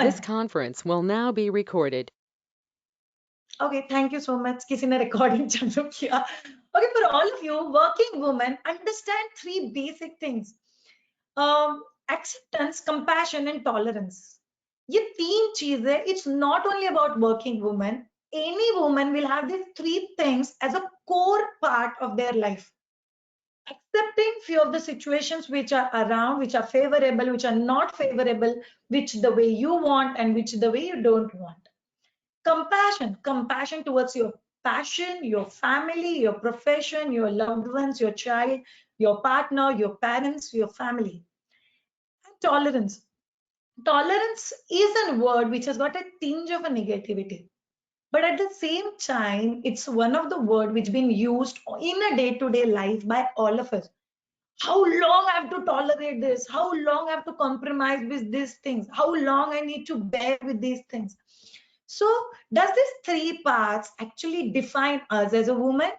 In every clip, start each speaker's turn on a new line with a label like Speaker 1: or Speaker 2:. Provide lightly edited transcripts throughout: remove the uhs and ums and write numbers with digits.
Speaker 1: This conference will now be recorded.
Speaker 2: Okay, thank you so much. किसी ने recording चालू किया. Okay, for all of you, working women, understand three basic things. Acceptance, compassion, and tolerance. ये तीन चीजें, it's not only about working women. Any woman will have these three things as a core part of their life. Accepting few of the situations which are around, which are favorable, which are not favorable, which the way you want and which the way you don't want. Compassion towards your passion, your family, your profession, your loved ones, your child, your partner, your parents, your family. And tolerance is a word which has got a tinge of a negativity, but at the same time it's one of the word which been used in a day-to-day life by all of us. How long I have to tolerate this, how long I have to compromise with these things, how long I need to bear with these things. So does these three parts actually define us as a woman?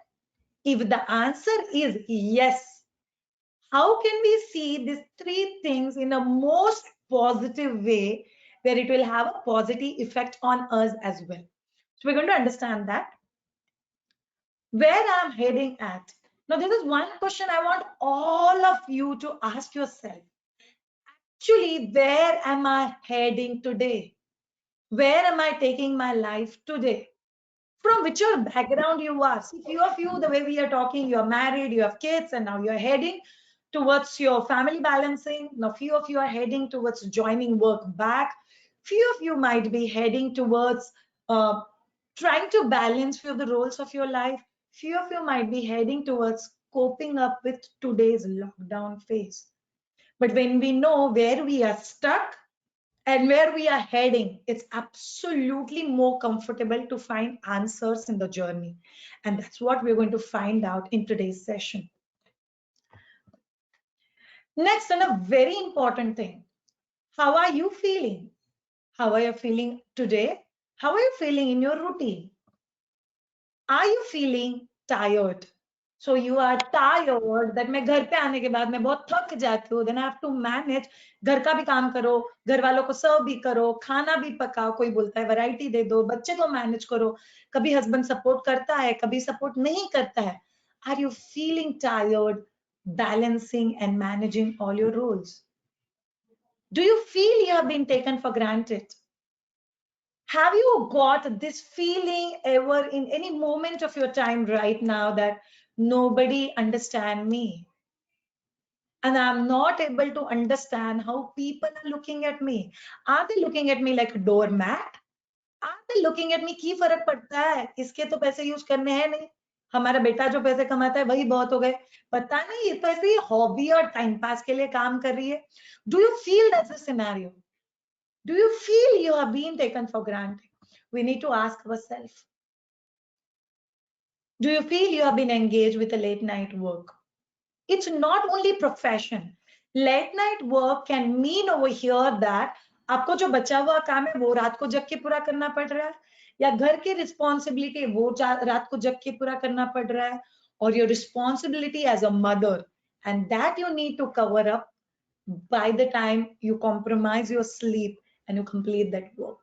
Speaker 2: If the answer is yes, how can we see these three things in a most positive way where it will have a positive effect on us as well? So we're going to understand that. Where I'm heading at. Now, this is one question I want all of you to ask yourself. Actually, where am I heading today? Where am I taking my life today? From whichever background you are. See, few of you, the way we are talking, you are married, you have kids, and now you're heading towards your family balancing. Now, few of you are heading towards joining work back. Few of you might be heading towards trying to balance few of the roles of your life. Few of you might be heading towards coping up with today's lockdown phase. But when we know where we are stuck and where we are heading, it's absolutely more comfortable to find answers in the journey. And that's what we're going to find out in today's session. Next, and a very important thing, how are you feeling? How are you feeling today? How are you feeling in your routine? Are you feeling tired? So you are tired that मैं घर पे आने के बाद मैं बहुत थक जाती हूँ, then I have to manage, घर का भी काम करो, घर वालों को सर्व भी करो, खाना भी पकाओ, कोई बोलता है वैरायटी दे दो, बच्चे को मैनेज करो, कभी हस्बैंड सपोर्ट करता है, कभी सपोर्ट नहीं करता है. Are you feeling tired balancing and managing all your roles? Do you feel you have been taken for granted? Have you got this feeling ever in any moment of your time right now that nobody understand me? And I'm not able to understand how people are looking at me. Are they looking at me like a doormat? Are they looking at me की फर्क पड़ता है? इसके तो पैसे use करने हैं नहीं. हमारा बेटा जो पैसे कमाता है वही बहुत हो गए. पता नहीं ये तो ऐसे ही हॉबी और टाइम पास के लिए काम कर रही है. Do you feel that's a scenario? Do you feel you have been taken for granted? We need to ask ourselves. Do you feel you have been engaged with a late night work? It's not only profession. Late night work can mean over here that आपको जो बचा हुआ काम है वो रात को जग के पूरा करना पड़ रहा है, या घर की रिस्पॉन्सिबिलिटी वो रात को जग के पूरा करना पड़ रहा है, or your responsibility as a mother, and that you need to cover up by the time you compromise your sleep and you complete that work.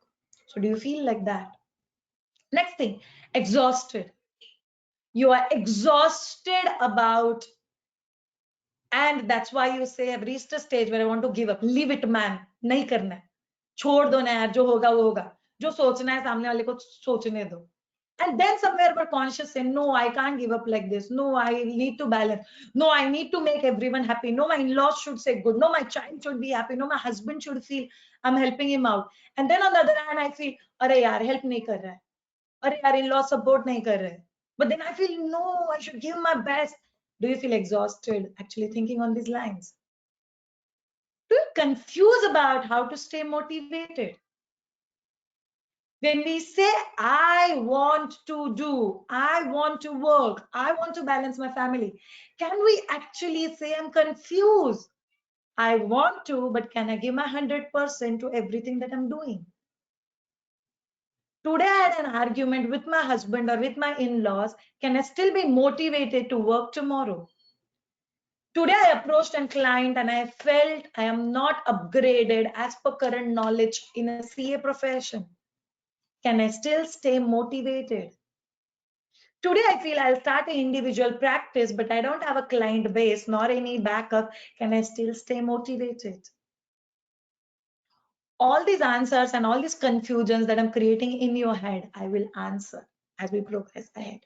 Speaker 2: So do you feel like that? Next thing, exhausted. You are exhausted about, and that's why you say I've reached a stage where I want to give up. Leave it, man. नहीं करना है. छोड़ दो ना यार, जो होगा वो होगा. जो सोचना है सामने वाले को सोचने दो. And then somewhere but conscious say, no, I can't give up like this. No, I need to balance. No, I need to make everyone happy. No, my in-laws should say good. No, my child should be happy. No, my husband should feel I'm helping him out. And then on the other hand, I feel, अरे यार help नहीं कर रहा है. अरे यार in-law support नहीं कर रहे. But then I feel, no, I should give my best. Do you feel exhausted actually thinking on these lines? Do you confuse about how to stay motivated? When we say, I want to do, I want to work, I want to balance my family, can we actually say, I'm confused? I want to, but can I give my 100% to everything that I'm doing? Today I had an argument with my husband or with my in-laws. Can I still be motivated to work tomorrow? Today I approached a client and I felt I am not upgraded as per current knowledge in a CA profession. Can I still stay motivated? Today I feel I'll start an individual practice, but I don't have a client base nor any backup. Can I still stay motivated? All these answers and all these confusions that I'm creating in your head, I will answer as we progress ahead.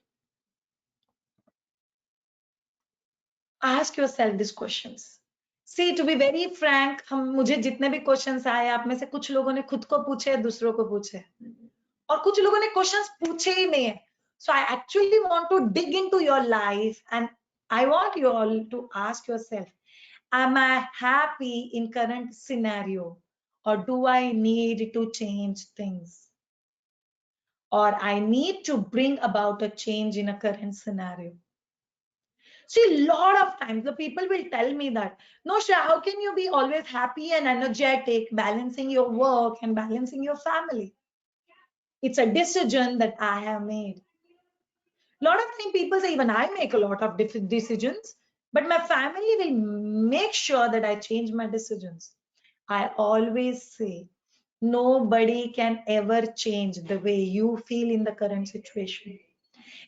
Speaker 2: Ask yourself these questions. See, to be very frank, मुझे जितने भी questions आए, आप में से कुछ लोगों ने खुद को पूछे, दूसरों को पूछे, और कुछ लोगों ने questions पूछे ही नहीं है. So I actually want to dig into your life, and I want you all to ask yourself, am I happy in current scenario, or do I need to change things? Or I need to bring about a change in a current scenario. See, a lot of times the people will tell me that, no, Shreya, how can you be always happy and energetic, balancing your work and balancing your family? It's a decision that I have made. A lot of times people say, even I make a lot of decisions, but my family will make sure that I change my decisions. I always say, nobody can ever change the way you feel in the current situation.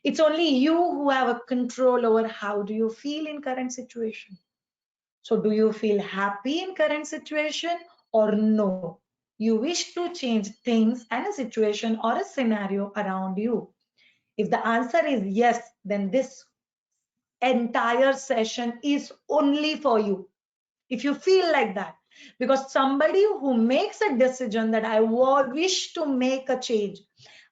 Speaker 2: It's only you who have a control over how do you feel in current situation. So do you feel happy in current situation or no? You wish to change things and a situation or a scenario around you. If the answer is yes, then this entire session is only for you. If you feel like that, because somebody who makes a decision that I wish to make a change,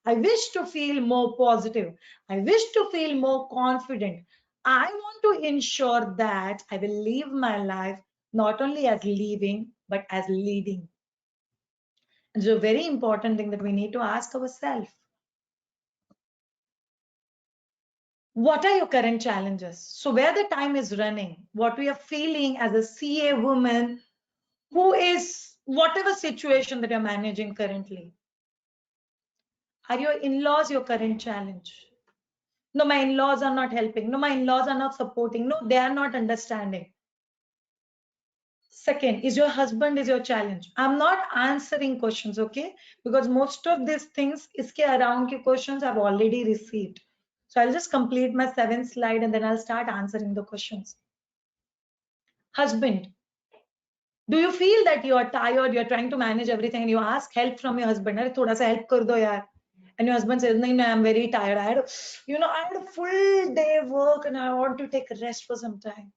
Speaker 2: I wish to feel more positive, I wish to feel more confident, I want to ensure that I will live my life not only as living, but as leading. It's a very important thing that we need to ask ourselves. What are your current challenges? So where the time is running, what we are feeling as a CA woman who is whatever situation that you're managing currently. Are your in-laws your current challenge? No, my in-laws are not helping. No, my in-laws are not supporting. No, they are not understanding. Second, is your husband is your challenge? I'm not answering questions, okay? Because most of these things, iske around ke questions I've already received. So I'll just complete my 7th slide and then I'll start answering the questions. Husband, do you feel that you are tired, you're trying to manage everything and you ask help from your husband? Arey, thoda sa help kar do yaar. And your husband says, no, I'm very tired. I had a full day work and I want to take a rest for some time.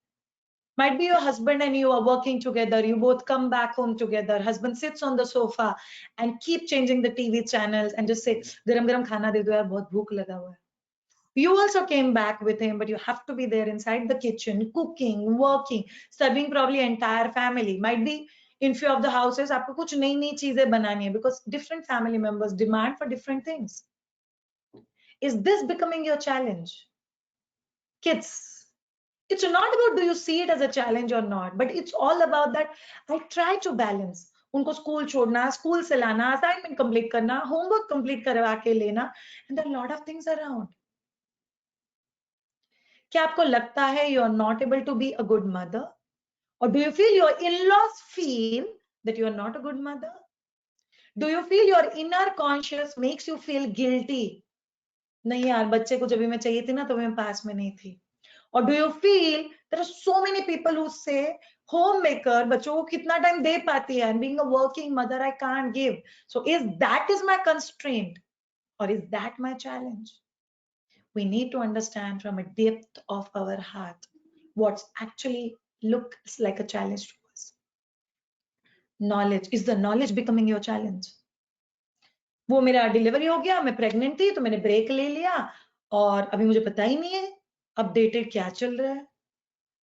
Speaker 2: Might be your husband and you are working together. You both come back home together. Husband sits on the sofa and keep changing the TV channels and just say, garam garam khana de do yaar, bahut bhook laga hua hai. You also came back with him, but you have to be there inside the kitchen, cooking, working, serving probably entire family. Might be in few of the houses, आपको कुछ नई चीजें बनानी है because different family members demand for different things. Is this becoming your challenge? Kids, it's not about do you see it as a challenge or not, but it's all about that I try to balance. उनको school छोड़ना, school से लाना, assignment complete करना, homework complete करवा के लेना, and there are a lot of things around. क्या आपको लगता है you are not able to be a good mother? Or do you feel your in-laws feel that you are not a good mother? Do you feel your inner conscious makes you feel guilty? नहीं यार, बच्चे को जब भी मैं चाहिए थी ना तो मैं पास में नहीं थी. Or do you feel there are so many people who say homemaker बच्चों को कितना टाइम दे पाती है and being a working mother I can't give. So is my constraint or is that my challenge? We need to understand from a depth of our heart what's actually looks like a challenge to us. Knowledge, is the knowledge becoming your challenge? वो मेरा delivery हो गया, मैं pregnant थी तो मैंने break ले लिया और अभी मुझे पता ही नहीं है अपडेटेड क्या चल रहा है.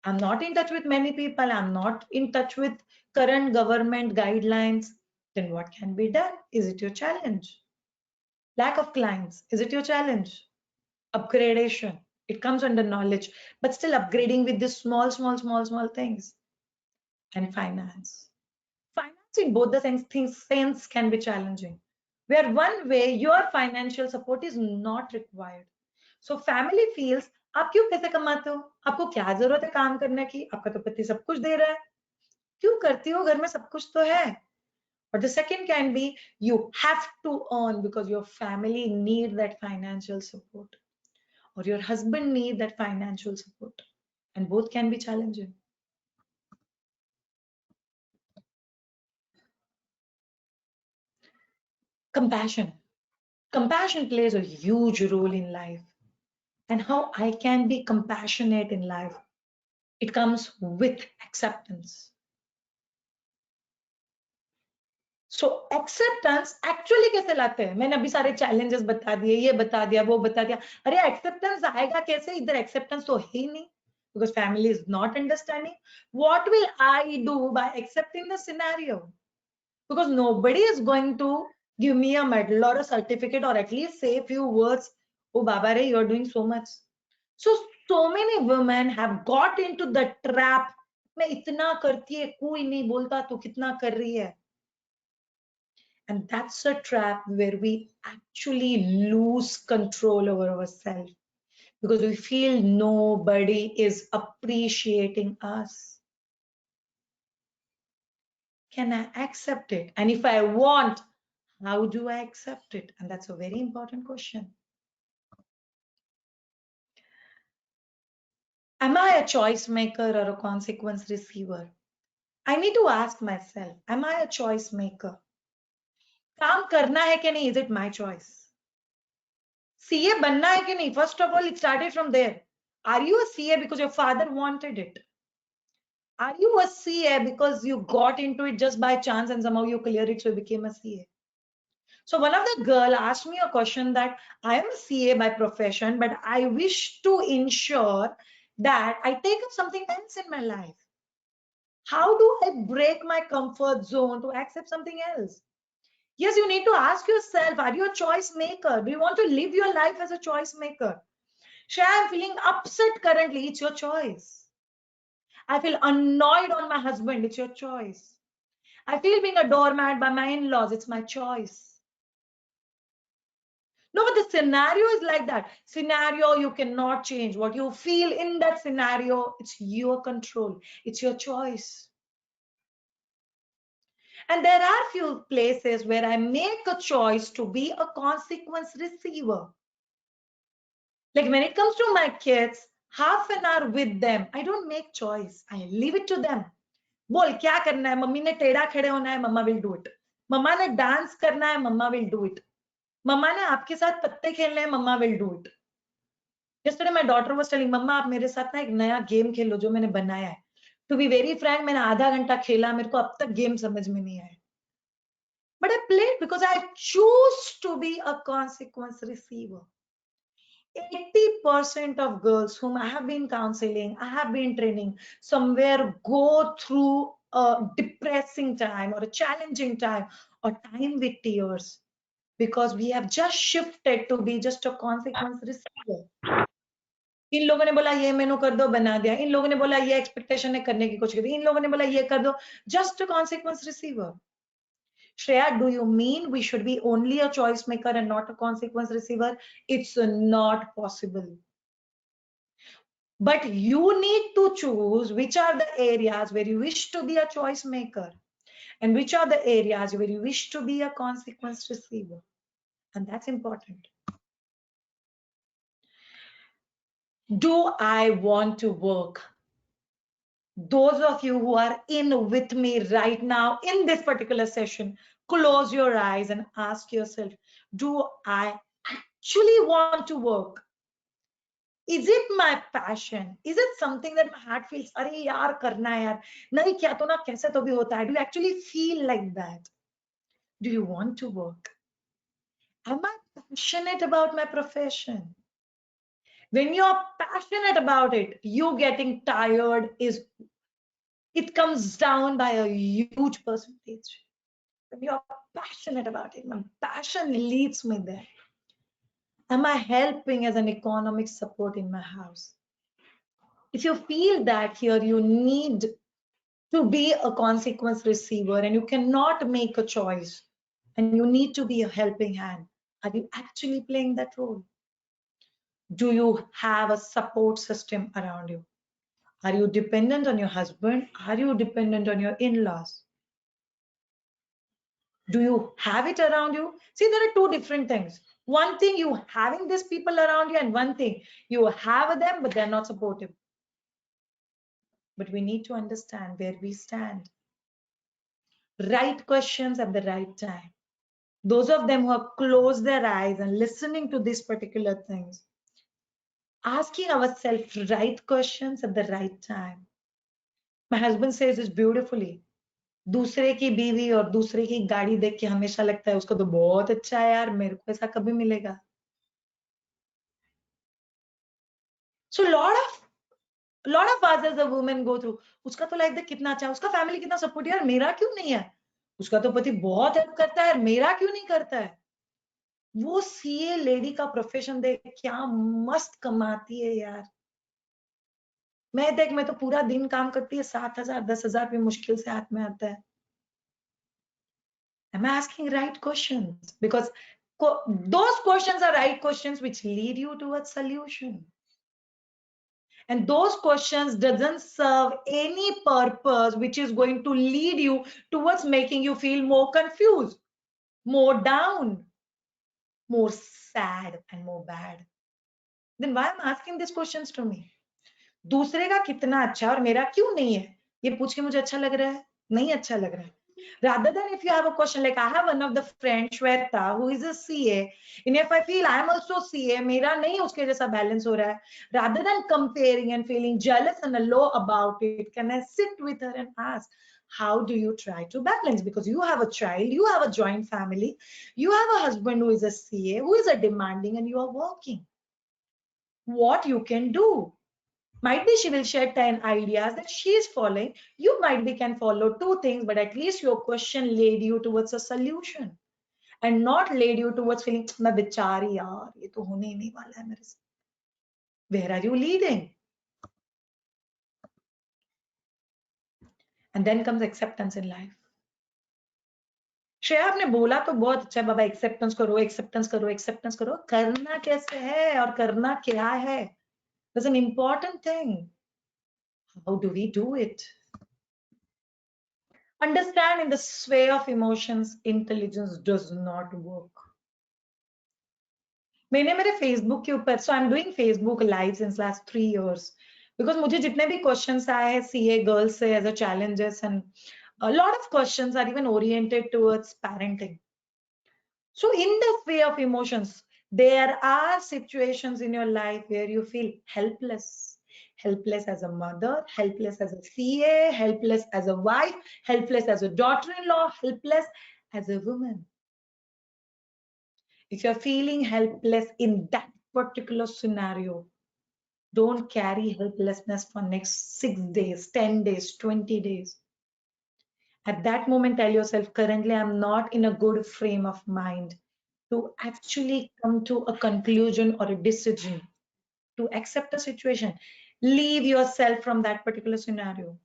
Speaker 2: I'm not in touch with many people. I'm not in touch with current government guidelines. Then what can be done? Is it your challenge? Lack of clients, is it your challenge? Upgradation, it comes under knowledge, but still upgrading with these small things. And finance in both the sense can be challenging, where one way your financial support is not required, so family feels आप क्यों पैसे कमाते हो? आपको क्या जरूरत है काम करने की? आपका तो पति सब कुछ दे रहा है, क्यों करती हो? घर में सब कुछ तो है. Or the second can be you have to earn because your family need that financial support or your husband need that financial support, and both can be challenging. Compassion. Compassion plays a huge role in life. And how I can be compassionate in life, it comes with acceptance. So acceptance actually कैसे लाते हैं? मैंने अभी सारे challenges बता दिए, ये बता दिया, वो बता दिया. अरे एक्सेप्टेंस आएगा कैसे? इधर एक्सेप्टेंस तो है ही नहीं, because family is not understanding. What will I do by accepting the scenario? Because nobody is going to give me a medal or a certificate or at least say a few words. Oh baba re, you're doing so much. So many women have got into the trap. मैं इतना करती है, कोई नहीं बोलता तो कितना कर रही है. And that's a trap where we actually lose control over ourselves because we feel nobody is appreciating us. Can I accept it? And if I want, how do I accept it? And that's a very important question. Am I a choice maker or a consequence receiver? I need to ask myself, am I a choice maker? काम करना है कि नहीं? Is it my choice? CA बनना है कि नहीं? First of all, it started from there. Are you a CA because your father wanted it? Are you a CA because you got into it just by chance and somehow you cleared it, so you became a CA? So one of the girl asked me a question that I am a CA by profession, but I wish to ensure that I take up something else in my life. How do I break my comfort zone to accept something else? Yes, you need to ask yourself, are you a choice maker? Do you want to live your life as a choice maker? Shreya, I'm feeling upset currently. It's your choice. I feel annoyed on my husband. It's your choice. I feel being a doormat by my in-laws. It's my choice. No, but the scenario is like that. Scenario you cannot change. What you feel in that scenario, it's your control. It's your choice. And there are few places where I make a choice to be a consequence receiver. Like when it comes to my kids, half an hour with them, I don't make choice. I leave it to them. बोल क्या करना है? Mummy ने टेढ़ा खड़े होना है, मम्मा will do it. मम्मा ने डांस करना है, मम्मा will do it. मम्मा ने आपके साथ पत्ते खेलने हैं, मम्मा will do it. Yesterday my daughter was telling, मम्मा आप मेरे साथ ना एक नया गेम खेलो जो मैंने बनाया है. To be very frank, मैंने आधा घंटा खेला, मेरे को अब तक गेम समझ में नहीं आया. But I played because I choose to be a consequence receiver. 80% of girls whom I have been counseling, I have been training, somewhere go through a depressing time or a challenging time or time with tears because we have just shifted to be just a consequence receiver. इन लोगों ने बोला ये मेनू कर दो, बना दिया. इन लोगों ने बोला ये एक्सपेक्टेशन है, करने की कोशिश की. इन लोगों ने बोला ये कर दो, just a consequence receiver. Shreya, do you mean we should be only a choice maker and not a consequence receiver? It's not possible. But you need to choose which are the areas where you wish to be a choice maker and which are the areas where you wish to be a consequence receiver. And that's important. Do I want to work? Those of you who are in with me right now in this particular session, close your eyes and ask yourself, do I actually want to work? Is it my passion? Is it something that my heart feels, अरे यार करना है यार, नहीं किया तो ना कैसे तो भी होता है. Do you actually feel like that? Do you want to work? Am I passionate about my profession? When you're passionate about it, you getting tired it comes down by a huge percentage. When you're passionate about it, my passion leads me there. Am I helping as an economic support in my house? If you feel that here, you need to be a consequence receiver and you cannot make a choice and you need to be a helping hand. Are you actually playing that role? Do you have a support system around you? Are you dependent on your husband? Are you dependent on your in-laws? Do you have it around you? See, there are two different things. One thing, you having these people around you, and one thing, you have them, but they're not supportive. But we need to understand where we stand. Right questions at the right time. Those of them who have closed their eyes and listening to these particular things, asking ourselves right questions at the right time. My husband says this beautifully. दूसरे की बीवी और दूसरे की गाड़ी देख के हमेशा लगता है उसको तो बहुत अच्छा है यार, मेरे को ऐसा कभी मिलेगा. So lot of us as a woman go through. उसका तो लाइफ देख कितना अच्छा है, उसका फैमिली कितना सपोर्ट, यार मेरा क्यों नहीं है. उसका तो पति बहुत हेल्प करता है, मेरा क्यों नहीं करता है. वो सीए लेडी का प्रोफेशन देख क्या मस्त कमाती है यार. मैं तो पूरा दिन काम करती है, 7,000 10,000 भी मुश्किल से हाथ में आता है. Am I asking right questions? Because those questions are right questions which lead you towards solution. And those questions doesn't serve any purpose which is going to lead you towards making you feel more confused, more down, more sad and more bad. Then why am I asking these questions to me? दूसरे का कितना अच्छा और मेरा क्यों नहीं है, ये पूछ के मुझे अच्छा लग रहा है, नहीं अच्छा लग रहा है. Rather than if you have a question like I have one of the friends Shweta who is a CA, and if I feel I am also CA, मेरा नहीं उसके जैसा balance हो रहा है, rather than comparing and feeling jealous and low about it, can I sit with her and ask, how do you try to balance? Because you have a child, you have a joint family, you have a husband who is a CA, who is a demanding, and you are working. What you can do? Might be she will share 10 ideas that she is following. You might be can follow 2 things, but at least your question led you towards a solution and not led you towards feeling, मैं बेचारी यार, ये तो होने ही नहीं वाला है मेरे से. Where are you leading? And then comes acceptance in life. Shreya आपने बोला तो बहुत अच्छा है बाबा, एक्सेप्टेंस करो, एक्सेप्टेंस करो, एक्सेप्टेंस करो. करना कैसे है और करना क्या है? That's an important thing. How do we do it? Understand, in the sway of emotions, intelligence does not work. मैंने मेरे फेसबुक के ऊपर, so I am doing Facebook live since last 3 years, because मुझे जितने भी क्वेश्चंस आए हैं CA girls से as a challenges, and a lot of questions are even oriented towards parenting. So in the way of emotions, there are situations in your life where you feel helpless as a mother, helpless as a CA, helpless as a wife, helpless as a daughter-in-law, helpless as a woman. If you're feeling helpless in that particular scenario, don't carry helplessness for next 6 days, 10 days, 20 days. At that moment, tell yourself, currently, I'm not in a good frame of mind to actually come to a conclusion or a decision, to accept a situation. Leave yourself from that particular scenario.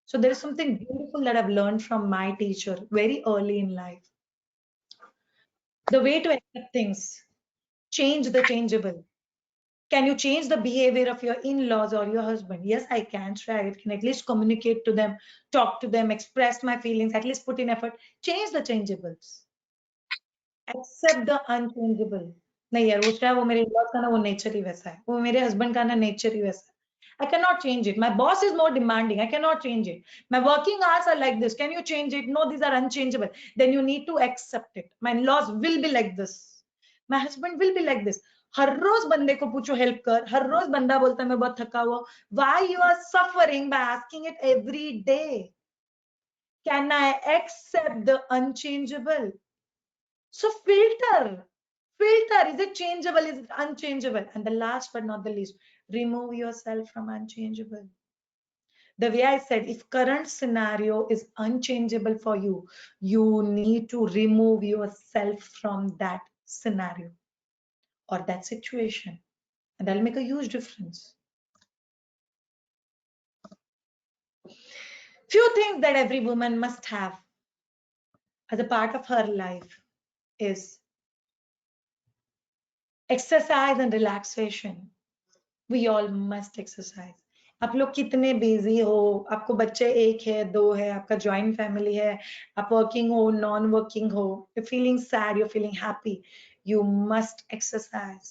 Speaker 2: So there is something beautiful that I've learned from my teacher very early in life. The way to accept things, change the changeable. Can you change the behavior of your in-laws or your husband? Yes, I can try it. Can at least communicate to them, talk to them, express my feelings, at least put in effort. Change the changeables. Accept the unchangeable. नहीं यार, वो क्या, वो मेरे in-laws का ना वो nature ही वैसा है, वो मेरे husband का ना nature ही वैसा है. I cannot change it. My boss is more demanding. I cannot change it. My working hours are like this. Can you change it? No, these are unchangeable. Then you need to accept it. My in-laws will be like this. My husband will be like this. हर रोज बंदे को पूछो help कर, हर रोज बंदा बोलता है मैं बहुत थका हुआ. Why you are suffering by asking it every day? Can I accept the unchangeable? So filter. Is it changeable? Is it unchangeable? And the last but not the least, remove yourself from unchangeable. The way I said, if current scenario is unchangeable for you, you need to remove yourself from that scenario or that situation, and that'll make a huge difference. Few things that every woman must have as a part of her life is exercise and relaxation. We all must exercise. आप लोग कितने busy हो, आपको बच्चे एक है, दो है, आपका जॉइंट फैमिली है, आप वर्किंग हो, नॉन वर्किंग हो, you feeling sad, you feeling happy, you must exercise,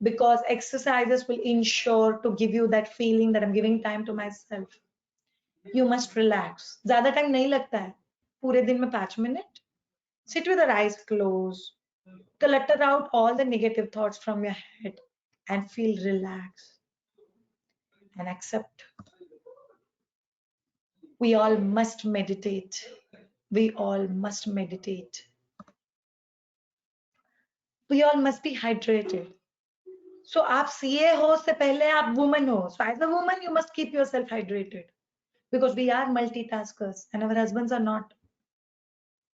Speaker 2: because exercises will ensure to give you that feeling that I'm giving time to myself. You must relax. ज्यादा time नहीं लगता है, पूरे दिन में 5 minute. Sit with your eyes closed, clutter out all the negative thoughts from your head and feel relaxed and accept. We all must meditate. We all must meditate. We all must be hydrated. So आप CA हो से पहले आप woman हो. So as a woman, you must keep yourself hydrated, because we are multitaskers and our husbands are not.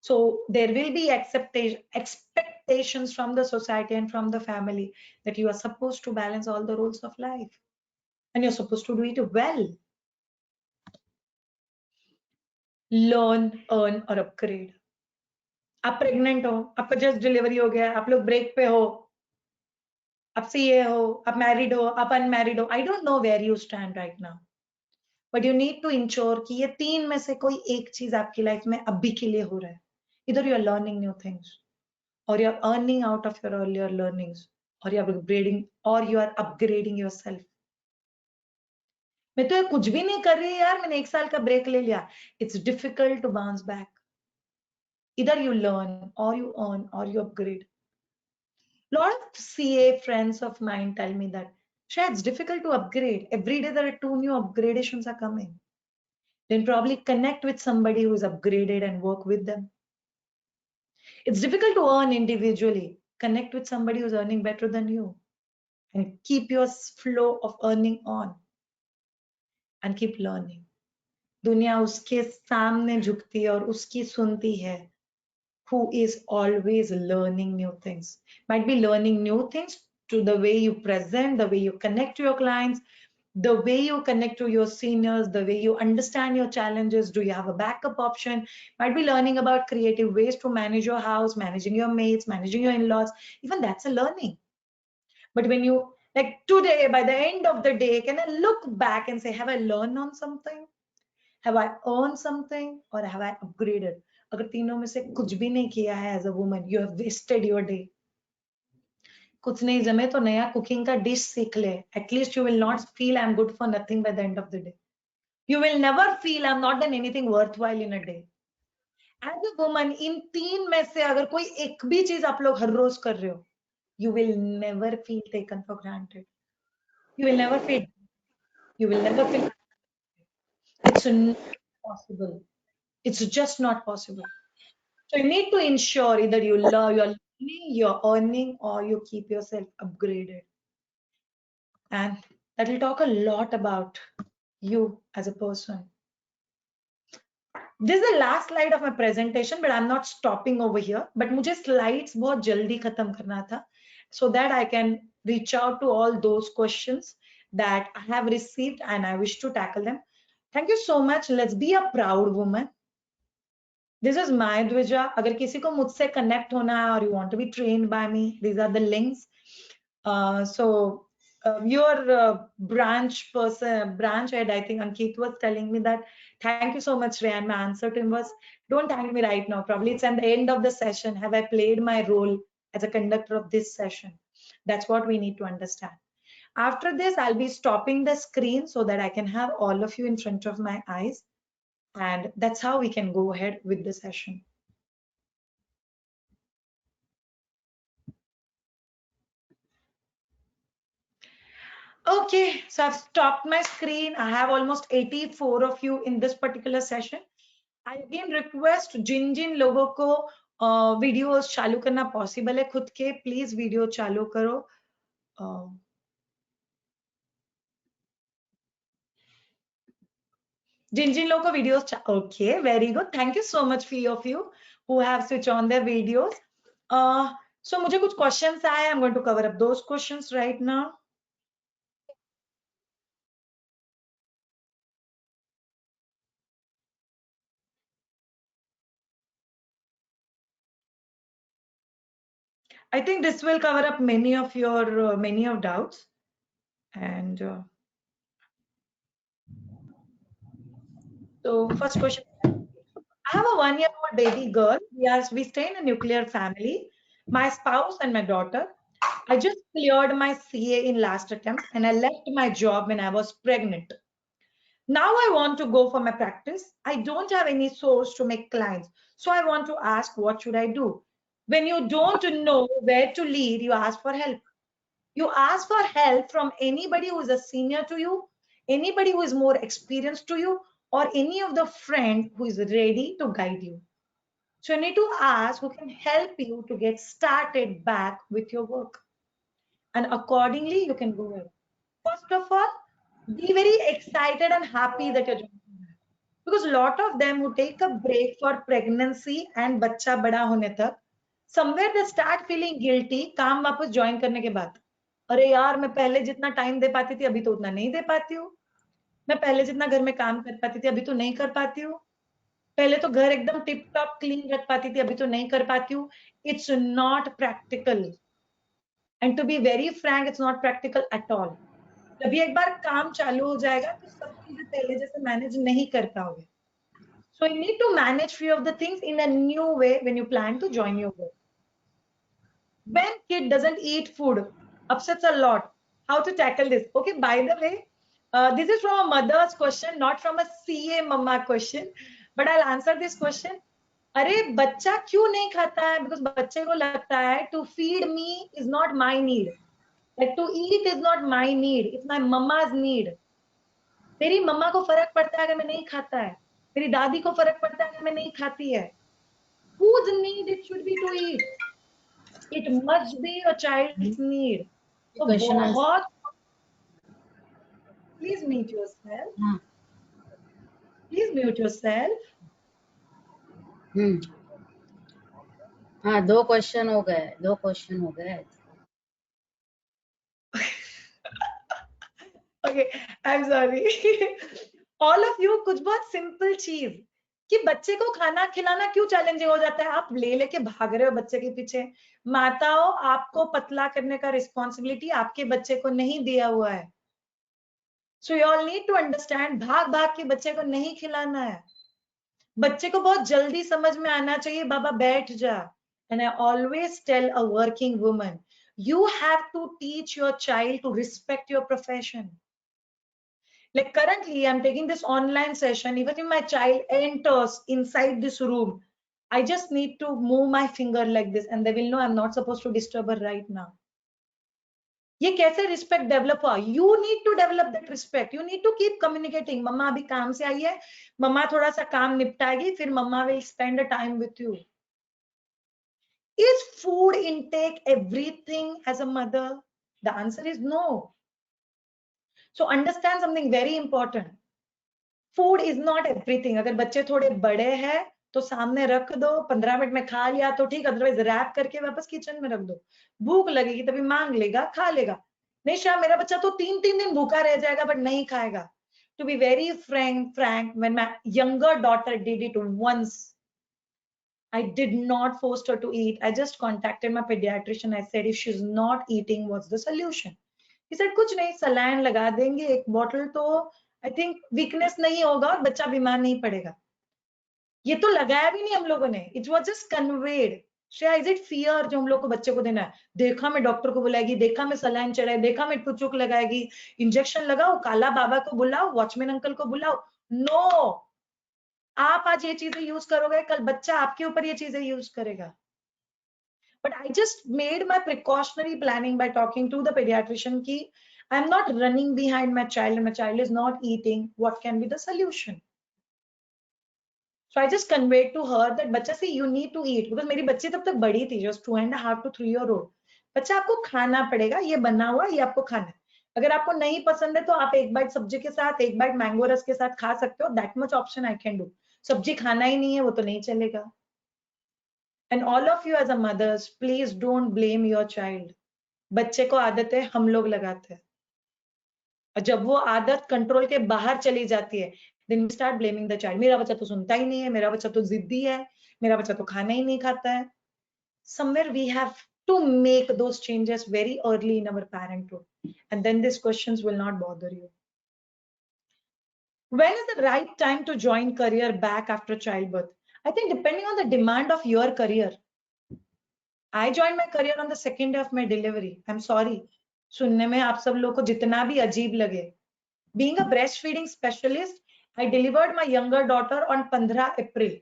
Speaker 2: So there will be expectations from the society and from the family that you are supposed to balance all the roles of life and you're supposed to do it well. Learn, earn or upgrade. आप pregnant हो, आपका just delivery हो गया, आप लोग break पे हो, आप सीए हो, आप मैरिड हो, आप अनमैरिड हो, I don't know where you stand right now, but you need to ensure कि ये 3 में से कोई एक चीज आपकी लाइफ में अभी के लिए हो रहा है. इधर you are learning new things, or you're earning out of your earlier learnings, or you're upgrading, or you are upgrading yourself. मैं तो ये कुछ भी नहीं कर रही यार, मैंने 1 साल का ब्रेक ले लिया. It's difficult to bounce back. Either you learn, or you earn, or you upgrade. Lot of CA friends of mine tell me that, Shreya, it's difficult to upgrade. Every day there are 2 new upgradations are coming. Then probably connect with somebody who is upgraded and work with them. It's difficult to earn individually. Connect with somebody who's earning better than you and keep your flow of earning on and keep learning. दुनिया उसके सामने झुकती है और उसकी सुनती है who is always learning new things. Might be learning new things to the way you present, the way you connect to your clients, the way you connect to your seniors, the way you understand your challenges. Do you have a backup option? Might be learning about creative ways to manage your house, managing your mates, managing your in-laws. Even that's a learning. But when you, like today, by the end of the day, can I look back and say, have I learned on something? Have I earned something? Or have I upgraded? अगर तीनों में से कुछ भी नहीं किया है as a woman, you have wasted your day. कुछ नहीं जमे तो नया कुकिंग का डिश सीख ले. At least you will not feel I'm good for nothing by the end of the day. You will never feel I'm not done anything worthwhile in a day. As a woman, इन 3 में से अगर कोई एक भी चीज आप लोग हर रोज कर रहे हो, you will never feel taken for granted. You will never feel, you will never feel, it's not possible. It's just not possible. So you need to ensure either you're learning, you're earning, or you keep yourself upgraded. And that will talk a lot about you as a person. This is the last slide of my presentation, but I'm not stopping over here. But मुझे slides बहुत जल्दी खत्म करना था, so that I can reach out to all those questions that I have received and I wish to tackle them. Thank you so much. Let's be a proud woman. This is my Dvija. अगर किसी को मुझसे connect होना है or you want to be trained by me, these are the links. Your branch person, branch head, I think Ankit was telling me that, thank you so much, Rayan. My answer to him was, don't thank me right now. Probably it's at the end of the session. Have I played my role as a conductor of this session? That's what we need to understand. After this, I'll be stopping the screen so that I can have all of you in front of my eyes. And that's how we can go ahead with the session. Okay, so I've stopped my screen. I have almost 84 of you in this particular session. I again request जिन लोगों को videos चालू करना possible है खुद के, please video चालू करो. जिन लोगों को videos, okay, very good. Thank you so much for of you who have switched on their videos. So मुझे कुछ questions आए. I'm going to cover up those questions right now. I think this will cover up many of your doubts. And so first question. I have a 1-year-old baby girl. We stay in a nuclear family. My spouse and my daughter. I just cleared my CA in last attempt and I left my job when I was pregnant. Now I want to go for my practice. I don't have any source to make clients. So I want to ask, what should I do? When you don't know where to lead, you ask for help. You ask for help from anybody who is a senior to you, anybody who is more experienced to you, or any of the friend who is ready to guide you. So you need to ask who can help you to get started back with your work. And accordingly, you can go ahead. First of all, be very excited and happy that you're joining. Because a lot of them who take a break for pregnancy and बच्चा बड़ा होने तक, somewhere they start feeling guilty काम वापस join करने के बाद. अरे यार मैं पहले जितना टाइम दे पाती थी अभी तो उतना नहीं दे पाती हूँ. मैं पहले जितना घर में काम कर पाती थी अभी तो नहीं कर पाती हूँ. पहले तो घर एकदम टिप टॉप क्लीन रख पाती थी अभी तो नहीं कर पाती हूँ. It's not practical. And to be very frank, it's not practical at all. जब ये एक बार काम चालू हो जाएगा तो सब चीजें पहले जैसे मैनेज नहीं कर पाओगे. So you need to manage few of the things in a new way when you plan to join your work. When kid doesn't eat food, upsets a lot. How to tackle this? Okay, by the way, this is from a mother's question, not from a CA mama question, but I'll answer this question. अरे बच्चा क्यों नहीं खाता है? Because बच्चे को लगता है to feed me is not my need. Like to eat is not my need. It's my mama's need. मेरी मम्मा को फर्क पड़ता है अगर मैं नहीं खाता है. मेरी दादी को फर्क पड़ता है अगर मैं नहीं खाती है. Whose need it should be to eat? It must be a child's need. So
Speaker 3: Question
Speaker 2: बहुत. Please mute yourself. Please mute yourself.
Speaker 3: हाँ 2 क्वेश्चन हो गए.
Speaker 2: Okay, I'm sorry. All of you कुछ बहुत सिंपल चीज कि बच्चे को खाना खिलाना क्यों चैलेंजिंग हो जाता है. आप ले लेके भाग रहे हो बच्चे के पीछे. माताओं, आपको पतला करने का रिस्पॉन्सिबिलिटी आपके बच्चे को नहीं दिया हुआ है. So you all need to understand, भाग भाग के बच्चे को नहीं खिलाना है. बच्चे को बहुत जल्दी समझ में आना चाहिए, बाबा बैठ जा. And I always tell a working woman, you have to teach your child to respect your profession. Like currently, I'm taking this online session. Even if my child enters inside this room, I just need to move my finger like this and they will know I'm not supposed to disturb her right now. ये कैसे respect develop हुआ? You need to develop that respect. You need to keep communicating. Mamma अभी काम से आई है, मम्मा थोड़ा सा काम निपटाएगी, फिर mamma will spend a time with you. Is food intake everything as a mother? The answer is no. So understand something very important. Food is not everything. अगर बच्चे थोड़े बड़े हैं तो सामने रख दो, 15 मिनट में खा लिया तो ठीक, अदरवाइज रैप करके वापस किचन में रख दो. भूख लगेगी तभी मांग लेगा, खा लेगा. नहीं श्याम, मेरा बच्चा तो 3 दिन भूखा रह जाएगा बट नहीं खाएगा. To be very frank, when my younger daughter did it once, I did not force her to eat. I just contacted my pediatrician. I said, if she's not eating, what's the solution? He said, कुछ नहीं, saline लगा देंगे 1 bottle तो I think weakness नहीं होगा और बच्चा बीमार नहीं पड़ेगा. ये तो लगाया भी नहीं हम लोगों ने. It was just conveyed. Shreya, is it fear जो हम लोग को बच्चे को देना है? देखा मैं डॉक्टर को बुलाएगी, देखा मैं सलाइन चढ़ाए, देखा मैं टुचुक लगाएगी, इंजेक्शन लगाओ, काला बाबा को बुलाओ, वॉचमैन अंकल को बुलाओ. नो, आप आज ये चीजें यूज करोगे, कल बच्चा आपके ऊपर ये चीजें यूज करेगा. But I just made my precautionary planning by talking to the pediatrician ki I'm not running behind my child and my child is not eating. What can be the solution? So I just conveyed to her that बच्चा, see, you need to eat, because मेरी बच्ची तब तक बड़ी थी, just 2.5 to 3-year-old. बच्चा, आपको खाना पड़ेगा, ये बना हुआ, ये आपको खाना है. अगर आपको नहीं पसंद है तो आप 1 बाइट सब्जी के साथ, 1 बाइट मैंगो रस के साथ खा सकते हो. That much option I can do. सब्जी खाना ही नहीं है वो तो नहीं चलेगा. And all of you as a mothers, please don't blame your child. बच्चे को आदत है, हम लोग लगाते हैं. और जब वो आदत कंट्रोल के बाहर चली जाती है, then we start blaming the child. मेरा बच्चा तो सुनता ही नहीं है, मेरा बच्चा तो जिद्दी है, मेरा बच्चा तो खाना ही नहीं खाता है. Somewhere we have to make those changes very early in our parenthood, and then these questions will not bother you. When is the right time to join career back after childbirth? I think depending on the demand of your career. I joined my career on the second day of my delivery. I'm sorry. सुनने में आप सब लोगों को जितना भी अजीब लगे. Being a breastfeeding specialist, I delivered my younger daughter on 15 अप्रैल.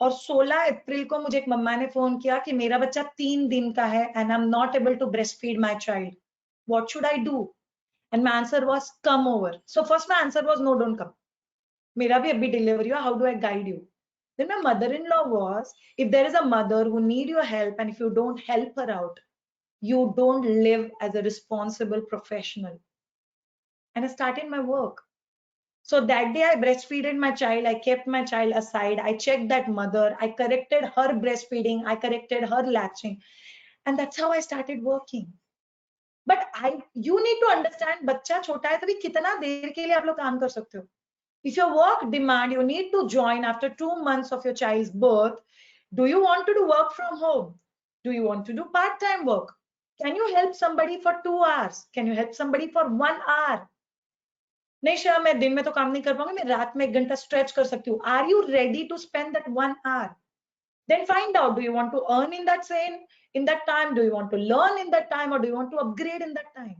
Speaker 2: और 16 अप्रैल को मुझे एक मम्मा ने फोन किया कि मेरा बच्चा 3 दिन का है and I'm not able to breastfeed my child. What should I do? And my answer was come over. So first my answer was no, don't come. मेरा भी अभी डिलीवरी हुआ, how do I guide you? Then my mother-in-law was, if there is a mother who need your help and if you don't help her out, you don't live as a responsible professional. And I started my work. So that day I breastfeeded my child, I kept my child aside, I checked that mother, I corrected her breastfeeding, I corrected her latching, and that's how I started working. But you need to understand, बच्चा छोटा है तभी कितना देर के लिए आप लोग काम कर सकते हो. If your work demand you need to join after 2 months of your child's birth, do you want to do work from home? Do you want to do part-time work? Can you help somebody for 2 hours? Can you help somebody for 1 hour? नहीं श्रेया, मैं दिन में तो काम नहीं कर पाऊंगी, मैं रात में 1 घंटा स्ट्रेच कर सकती हूँ. Are you ready to spend that 1 hour? Then find out, do you want to earn in that time? Do you want to learn in that time, or do you want to upgrade in that time?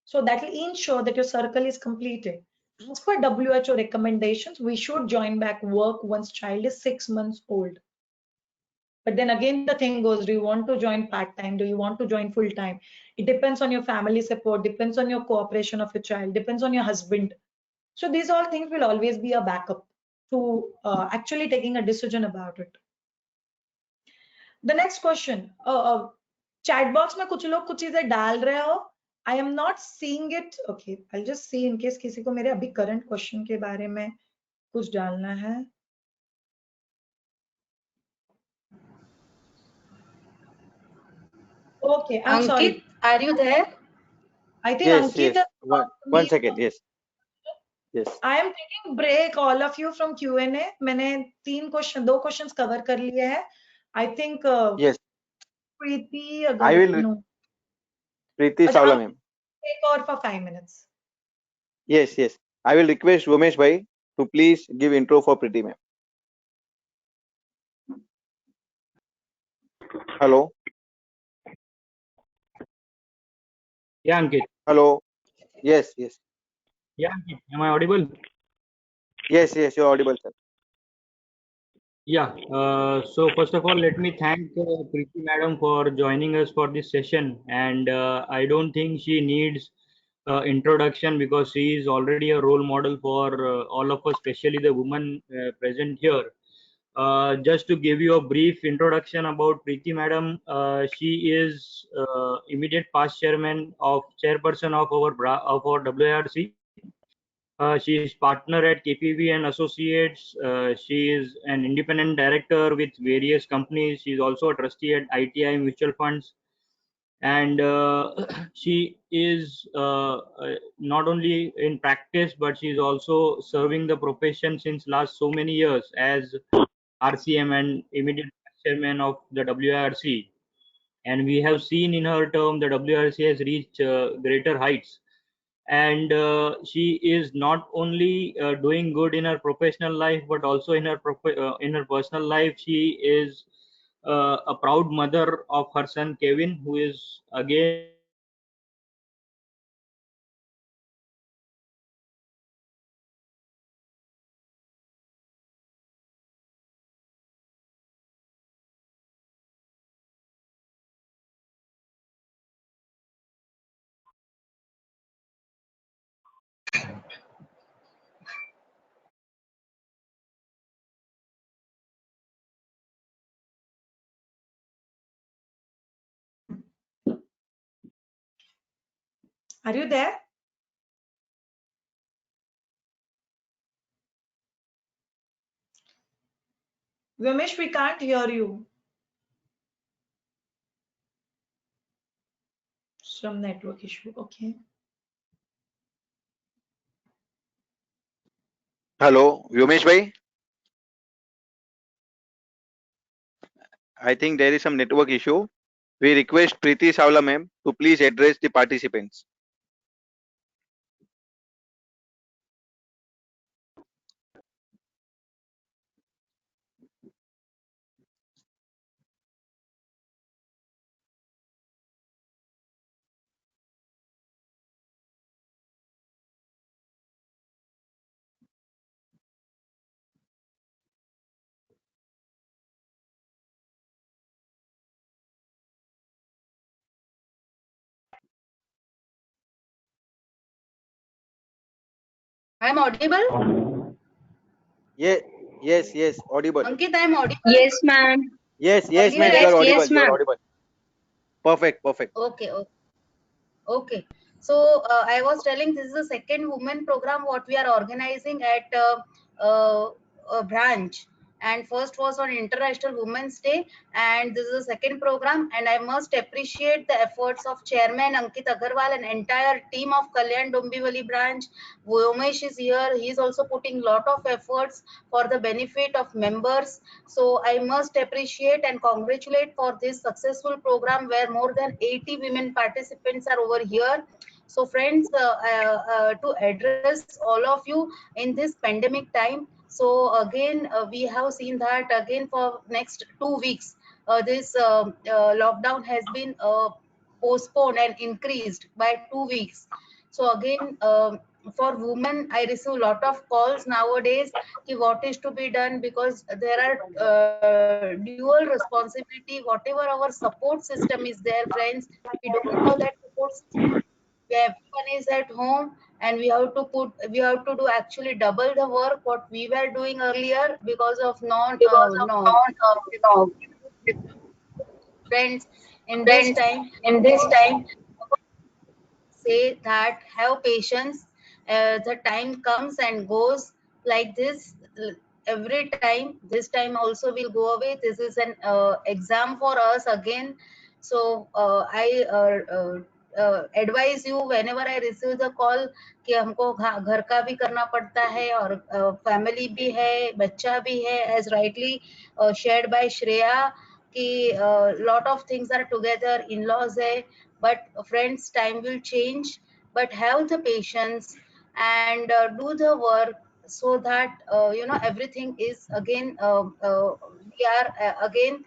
Speaker 2: So that will ensure that your circle is completed. As per WHO recommendations, we should join back work once child is 6 months old. But then again, the thing goes, do you want to join part-time? Do you want to join full-time? It depends on your family support, depends on your cooperation of your child, depends on your husband. So these all things will always be a backup to actually taking a decision about it. The next question, chat box में कुछ लोग कुछ चीजें डाल रहे हो. I am not seeing it. Okay, I'll just see in case किसी को मेरे अभी current question के बारे में कुछ डालना है. Okay, I'm sorry.
Speaker 3: Ankit, are you there?
Speaker 2: I think
Speaker 4: Yes,
Speaker 2: Ankit.
Speaker 4: yes. One second. Yes. Yes.
Speaker 2: I am taking break all of you from Q&A. मैंने 2 questions cover कर लिए हैं. I think.
Speaker 4: Yes.
Speaker 2: Preeti.
Speaker 4: I will.
Speaker 2: No.
Speaker 4: Preeti Savla ma'am.
Speaker 2: Take over for 5 minutes.
Speaker 4: Yes, yes. I will request Umesh bhai to please give intro for Preeti ma'am. Hello.
Speaker 5: Yeah, Ankit.
Speaker 4: Hello. Yes, yes.
Speaker 5: Yeah, Ankit. Am I audible?
Speaker 4: Yes, yes. You're audible, sir.
Speaker 5: Yeah. So first of all, let me thank Preeti Madam for joining us for this session. And I don't think she needs introduction because she is already a role model for all of us, especially the women present here. Just to give you a brief introduction about Preeti Madam, she is immediate past chairperson of our WRC. She is partner at KPV and Associates. She is an independent director with various companies. She is also a trustee at ITI Mutual Funds. And she is not only in practice, but she is also serving the profession since last so many years as RCM and immediate chairman of the WRC. And we have seen in her term the WRC has reached greater heights. And she is not only doing good in her professional life, but also in her personal life. She is a proud mother of her son Kevin, who is again
Speaker 2: Are you there? Vimesh, we can't hear you. Some network issue. Okay.
Speaker 4: Hello, Umesh bhai. I think there is some network issue. We request Preeti Savla ma'am to please address the participants.
Speaker 3: I'm audible?
Speaker 4: Yes, yes, audible.
Speaker 3: Ankit, I'm audible.
Speaker 6: Yes, ma'am.
Speaker 4: Yes,
Speaker 3: Earlier
Speaker 4: ma'am, you
Speaker 3: I
Speaker 4: are
Speaker 6: Yes,
Speaker 4: audible.
Speaker 6: yes,
Speaker 4: You are
Speaker 6: ma'am.
Speaker 4: audible. Perfect, perfect.
Speaker 3: okay, okay. Okay. So I was telling this is the second women program what we are organizing at a branch. And first was on International Women's Day, and this is the second program. And I must appreciate the efforts of Chairman Ankit Agarwal and entire team of Kalyan Dombivali branch. Umesh is here. He is also putting lot of efforts for the benefit of members. So I must appreciate and congratulate for this successful program where more than 80 women participants are over here. So friends, to address all of you in this pandemic time. So again, we have seen that again for next 2 weeks, this lockdown has been postponed and increased by 2 weeks. So again, for women, I receive a lot of calls nowadays. Ki what is to be done, because there are dual responsibility. Whatever our support system is there, friends, we don't have that support system. Everyone is at home, and we have to do actually double the work what we were doing earlier because of non
Speaker 6: Because of
Speaker 3: no
Speaker 6: non,
Speaker 3: friends. In this
Speaker 6: friends
Speaker 3: time,
Speaker 6: in this time.
Speaker 3: say that have patience. The time comes and goes like this every time. This time also will go away. This is an exam for us again. So I advise you whenever I receive the call कि हमको घर का भी करना पड़ता है और family भी है, बच्चा भी है, as rightly shared by Shreya कि lot of things are together, in-laws है, but friends, time will change. But have the patience and do the work, so that everything is again we are again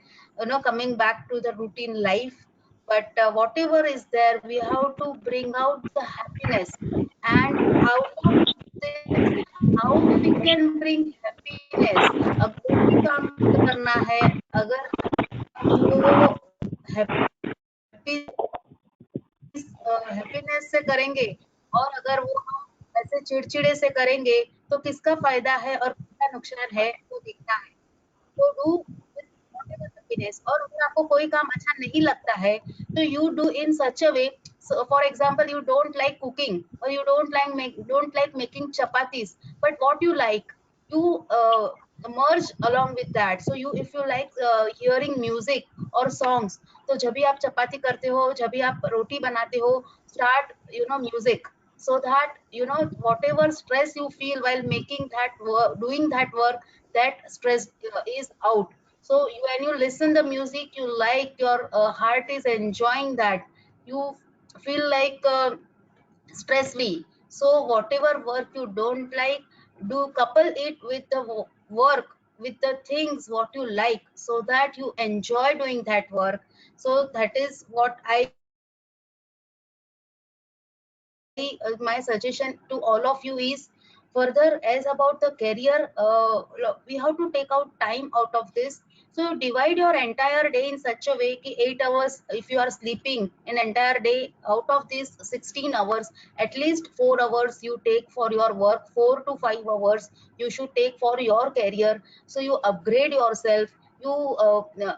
Speaker 3: coming back to the routine life. But whatever is there, we have to bring out the happiness. And out of this, how we can bring happiness, अगर कोई भी काम करना है, अगर हम वो happiness से करेंगे, और अगर वो हम ऐसे चिड़चिड़े से करेंगे, तो किसका फायदा है और किसका नुकसान है वो दिखता है. तो डू विथ व्हाटएवर हैप्पीनेस. और अगर आपको कोई काम अच्छा नहीं लगता है, तो you do in such a way. So for example, you don't like cooking, or you don't like making chapatis, but what you like, you merge along with that. So you, if you like hearing music or songs, तो जब भी आप चपाती करते हो, जब भी आप रोटी बनाते हो, start music, so that whatever stress you feel while making that work, doing that work, that stress is out. So when you listen the music, you like, your heart is enjoying that, you feel like stress free. So whatever work you don't like, do couple it with the work, with the things what you like, so that you enjoy doing that work. So that is what my suggestion to all of you is. Further, as about the career, we have to take out time out of this. So divide your entire day in such a way कि 8 hours if you are sleeping an entire day, out of these 16 hours, at least 4 hours you take for your work, 4 to 5 hours you should take for your career. So you upgrade yourself. You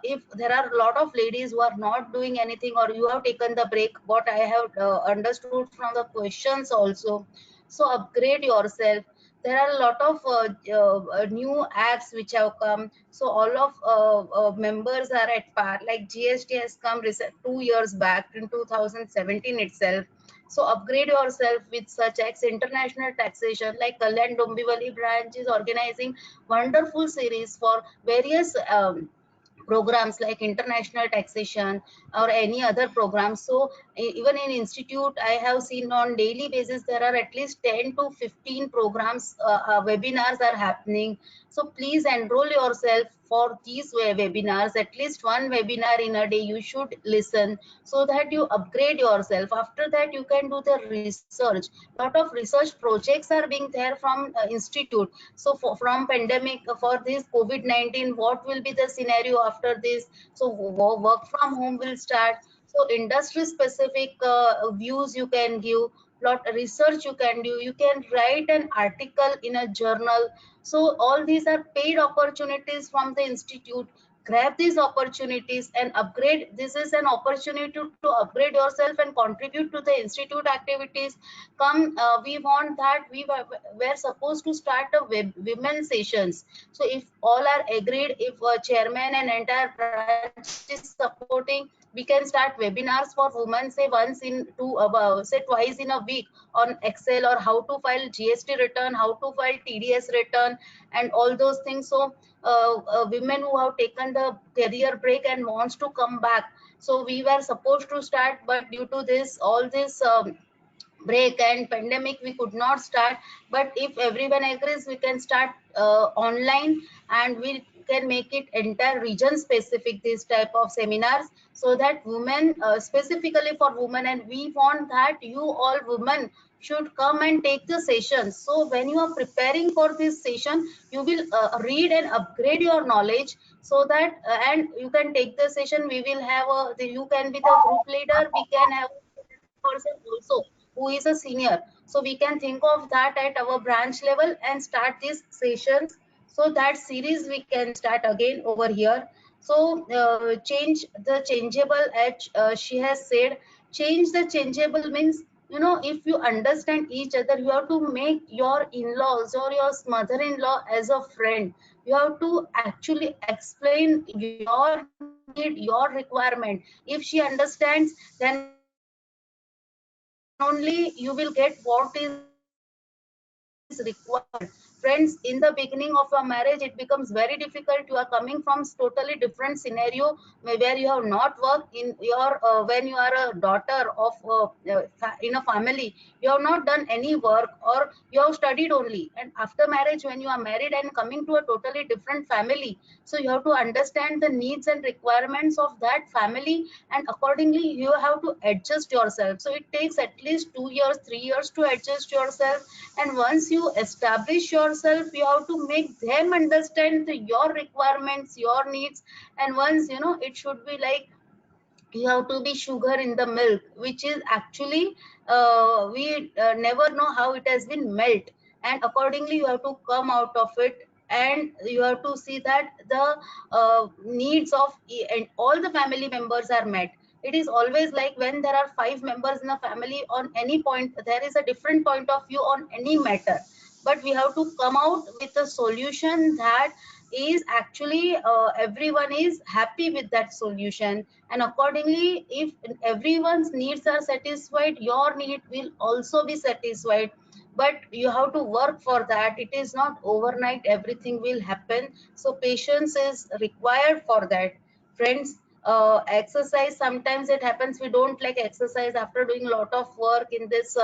Speaker 3: if there are a lot of ladies who are not doing anything, or you have taken the break, what I have understood from the questions also. So upgrade yourself. There are a lot of new apps which have come. So all of members are at par. Like GST has come 2 years back in 2017 itself. So upgrade yourself with such as international taxation. Like Kalyan Dombivali branch is organizing wonderful series for various programs like international taxation or any other programs. So even in institute, I have seen on daily basis there are at least 10 to 15 programs, webinars are happening. So please enroll yourself for these webinars. At least one webinar in a day you should listen, so that you upgrade yourself. After that you can do the research. Lot of research projects are being there from institute. So from pandemic, for this COVID-19, what will be the scenario after this? So work from home will start. So industry specific views you can give, lot research you can do, you can write an article in a journal. So all these are paid opportunities from the institute. Grab these opportunities and upgrade. This is an opportunity to upgrade yourself and contribute to the institute activities. Come, we want that. Were supposed to start a women sessions. So if all are agreed, if chairman and entire branch is supporting, we can start webinars for women, say once in say twice in a week, on Excel, or how to file GST return, how to file TDS return, and all those things. So women who have taken the career break and wants to come back. So we were supposed to start, but due to this, all this break and pandemic, we could not start. But if everyone agrees, we can start online, and we can make it entire region specific, this type of seminars, so that women, specifically for women, and we want that you all women should come and take the sessions. So when you are preparing for this session, you will read and upgrade your knowledge, so that and you can take the session. We will have you can be the group leader. We can have a person also who is a senior. So we can think of that at our branch level and start these sessions. So that series we can start again over here. So change the changeable, as she has said. Change the changeable means, you know, if you understand each other, you have to make your in-laws or your mother-in-law as a friend. You have to actually explain your need, your requirement. If she understands, then only you will get what is required. Friends, in the beginning of your marriage, it becomes very difficult. You are coming from totally different scenario, where you have not worked in your when you are a daughter of in a family. You have not done any work, or you have studied only, and after marriage, when you are married and coming to a totally different family, so you have to understand the needs and requirements of that family, and accordingly you have to adjust yourself. So it takes at least 2 years, 3 years to adjust yourself. And once you establish yourself, you have to make them understand your requirements, your needs. And once, you know, it should be like, you have to be sugar in the milk, which is actually we never know how it has been melt. And accordingly you have to come out of it, and you have to see that the needs of and all the family members are met. It is always like when there are 5 members in a family, on any point there is a different point of view on any matter. But we have to come out with a solution that is actually everyone is happy with that solution. And accordingly, if everyone's needs are satisfied, your need will also be satisfied. But you have to work for that. It is not overnight everything will happen. So patience is required for that. Friends, exercise, sometimes it happens we don't like exercise after doing a lot of work in this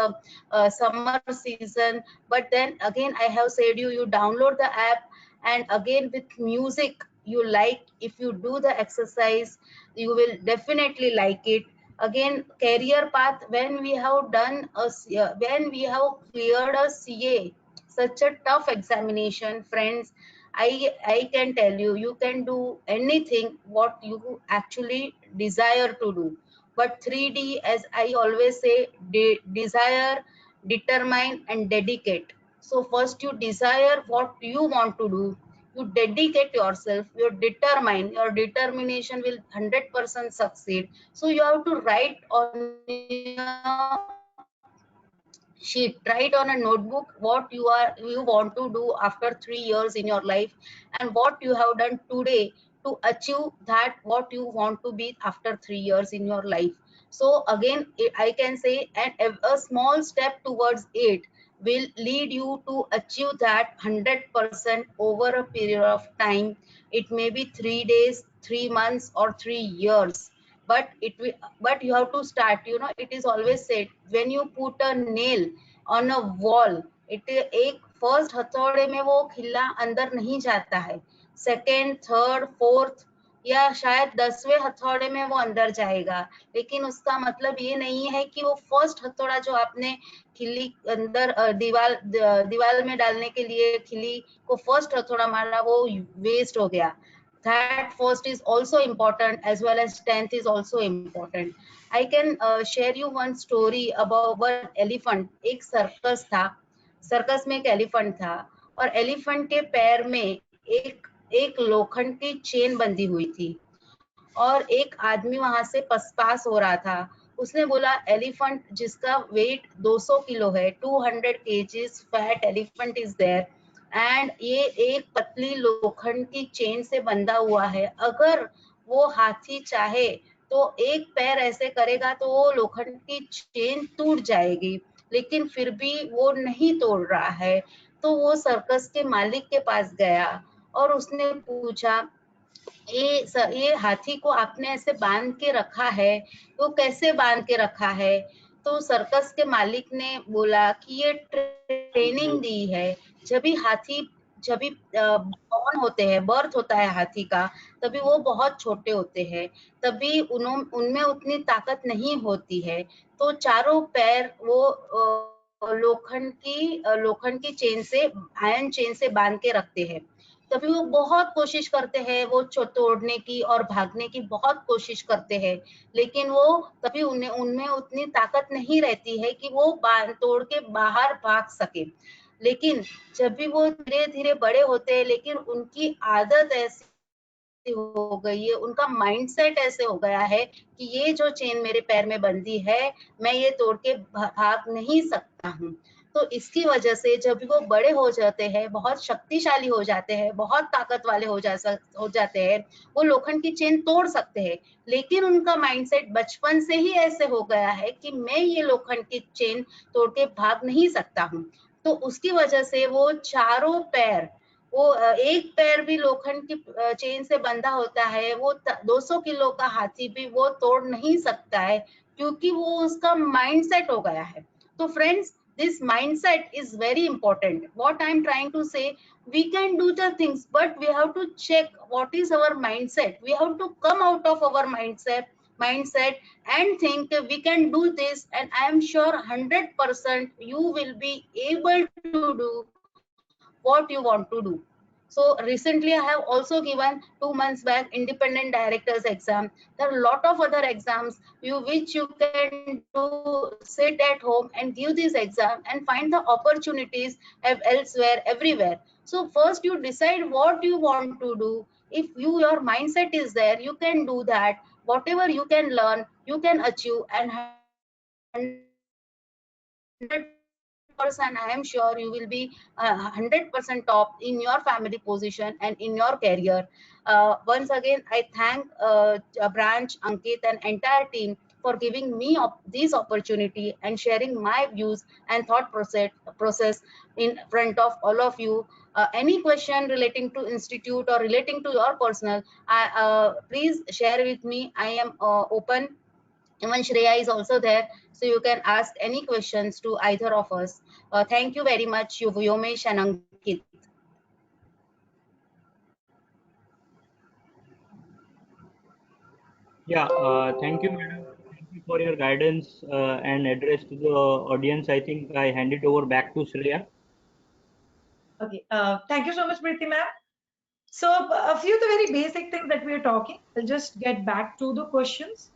Speaker 3: summer season. But then again, I have said you download the app, and again with music you like, if you do the exercise, you will definitely like it. Again, career path, when we have done when we have cleared a CA, such a tough examination, friends, I can tell you, you can do anything what you actually desire to do. But 3D, as I always say, desire, determine, and dedicate. So first you desire what you want to do, you dedicate yourself, you determine, your determination will 100% succeed. So you have to write on sheet, write on a notebook what you want to do after 3 years in your life, and what you have done today to achieve that what you want to be after 3 years in your life. So again, I can say, and a small step towards it. will lead you to achieve that 100% over a period of time. It may be 3 days, 3 months, or 3 years, but but you have to start. It is always said, when you put a nail on a wall, एक first हथौड़े में वो खिल्ला अंदर नहीं जाता है, second, third, fourth या शायद 10वें हथौड़े में वो अंदर जाएगा, लेकिन उसका मतलब ये नहीं है कि वो फर्स्ट हथौड़ा जो आपने खिल्ली अंदर दीवार में डालने के लिए खिल्ली को फर्स्ट हथौड़ा मारा वो वेस्ट हो गया. That first is also important, as well as 10th is also important. I can share you one story about one elephant. एक सर्कस था, सर्कस में एक एलिफेंट था, और एलिफेंट के पैर में एक लोखंड की चेन बंधी हुई थी, और एक आदमी वहां से पास हो रहा था. उसने बोला, एलिफेंट जिसका वेट 200 किलो है, 200 kgs fat elephant is there, and ये एक पतली लोखंड की चेन से बंधा हुआ है. अगर वो हाथी चाहे तो एक पैर ऐसे करेगा तो वो लोखंड की चेन टूट जाएगी, लेकिन फिर भी वो नहीं तोड़ रहा है. तो वो सर्कस के मालिक के पास गया और उसने पूछा, ये हाथी को आपने ऐसे बांध के रखा है, वो कैसे बांध के रखा है? तो सर्कस के मालिक ने बोला कि ये ट्रेनिंग दी है. जब भी बॉर्न होते हैं, बर्थ होता है हाथी का, तभी वो बहुत छोटे होते हैं, तभी उनमें उतनी ताकत नहीं होती है. तो चारों पैर वो लोखंड की चेन से, आयरन चेन से बांध के रखते हैं. तभी वो बहुत कोशिश करते हैं, वो तोड़ने की और भागने की बहुत कोशिश करते हैं, लेकिन वो तभी उनमें उतनी ताकत नहीं रहती है कि वो तोड़ के बाहर भाग सके. लेकिन जब भी वो धीरे धीरे बड़े होते हैं, लेकिन उनकी आदत ऐसी हो गई है, उनका माइंडसेट ऐसे हो गया है कि ये जो चेन मेरे पैर में बंधी है, मैं ये तोड़ के भाग नहीं सकता हूँ. तो इसकी वजह से जब वो बड़े हो जाते हैं, बहुत शक्तिशाली हो जाते हैं, बहुत ताकत वाले हो जाते हैं, वो लोखंड की चेन तोड़ सकते हैं, लेकिन उनका माइंडसेट बचपन से ही ऐसे हो गया है कि मैं ये लोखंड की चेन तोड़ के भाग नहीं सकता हूँ. तो उसकी वजह से वो चारों पैर, वो एक पैर भी लोखंड की चेन से बंधा होता है, वो 200 किलो का हाथी भी वो तोड़ नहीं सकता है, क्योंकि वो उसका माइंडसेट हो गया है. तो friends, this mindset is very important. What I'm trying to say, we can do the things, but we have to check what is our mindset. We have to come out of our mindset and think we can do this, and I am sure 100% you will be able to do what you want to do. So recently I have also given 2 months back independent directors exam. There are a lot of other exams which you can do, sit at home and give this exam and find the opportunities elsewhere, everywhere. So first you decide what you want to do. If your mindset is there, you can do that. Whatever you can learn, you can achieve, and 100% I am sure you will be 100% top in your family position and in your career. Once again, I thank Branch, Ankit, and entire team for giving me this opportunity and sharing my views and thought process in front of all of you. Any question relating to institute or relating to your personal, please share with me. I am open. Even Shreya is also there, so you can ask any questions to either of us. Thank you very much, Yomesh and Ankit.
Speaker 5: Yeah, thank you, madam. Thank you for your guidance and address to the audience. I think I hand it over back to Shreya.
Speaker 2: Okay. Thank you so much, Preeti ma'am. So a few of the very basic things that we are talking. I'll just get back to the questions.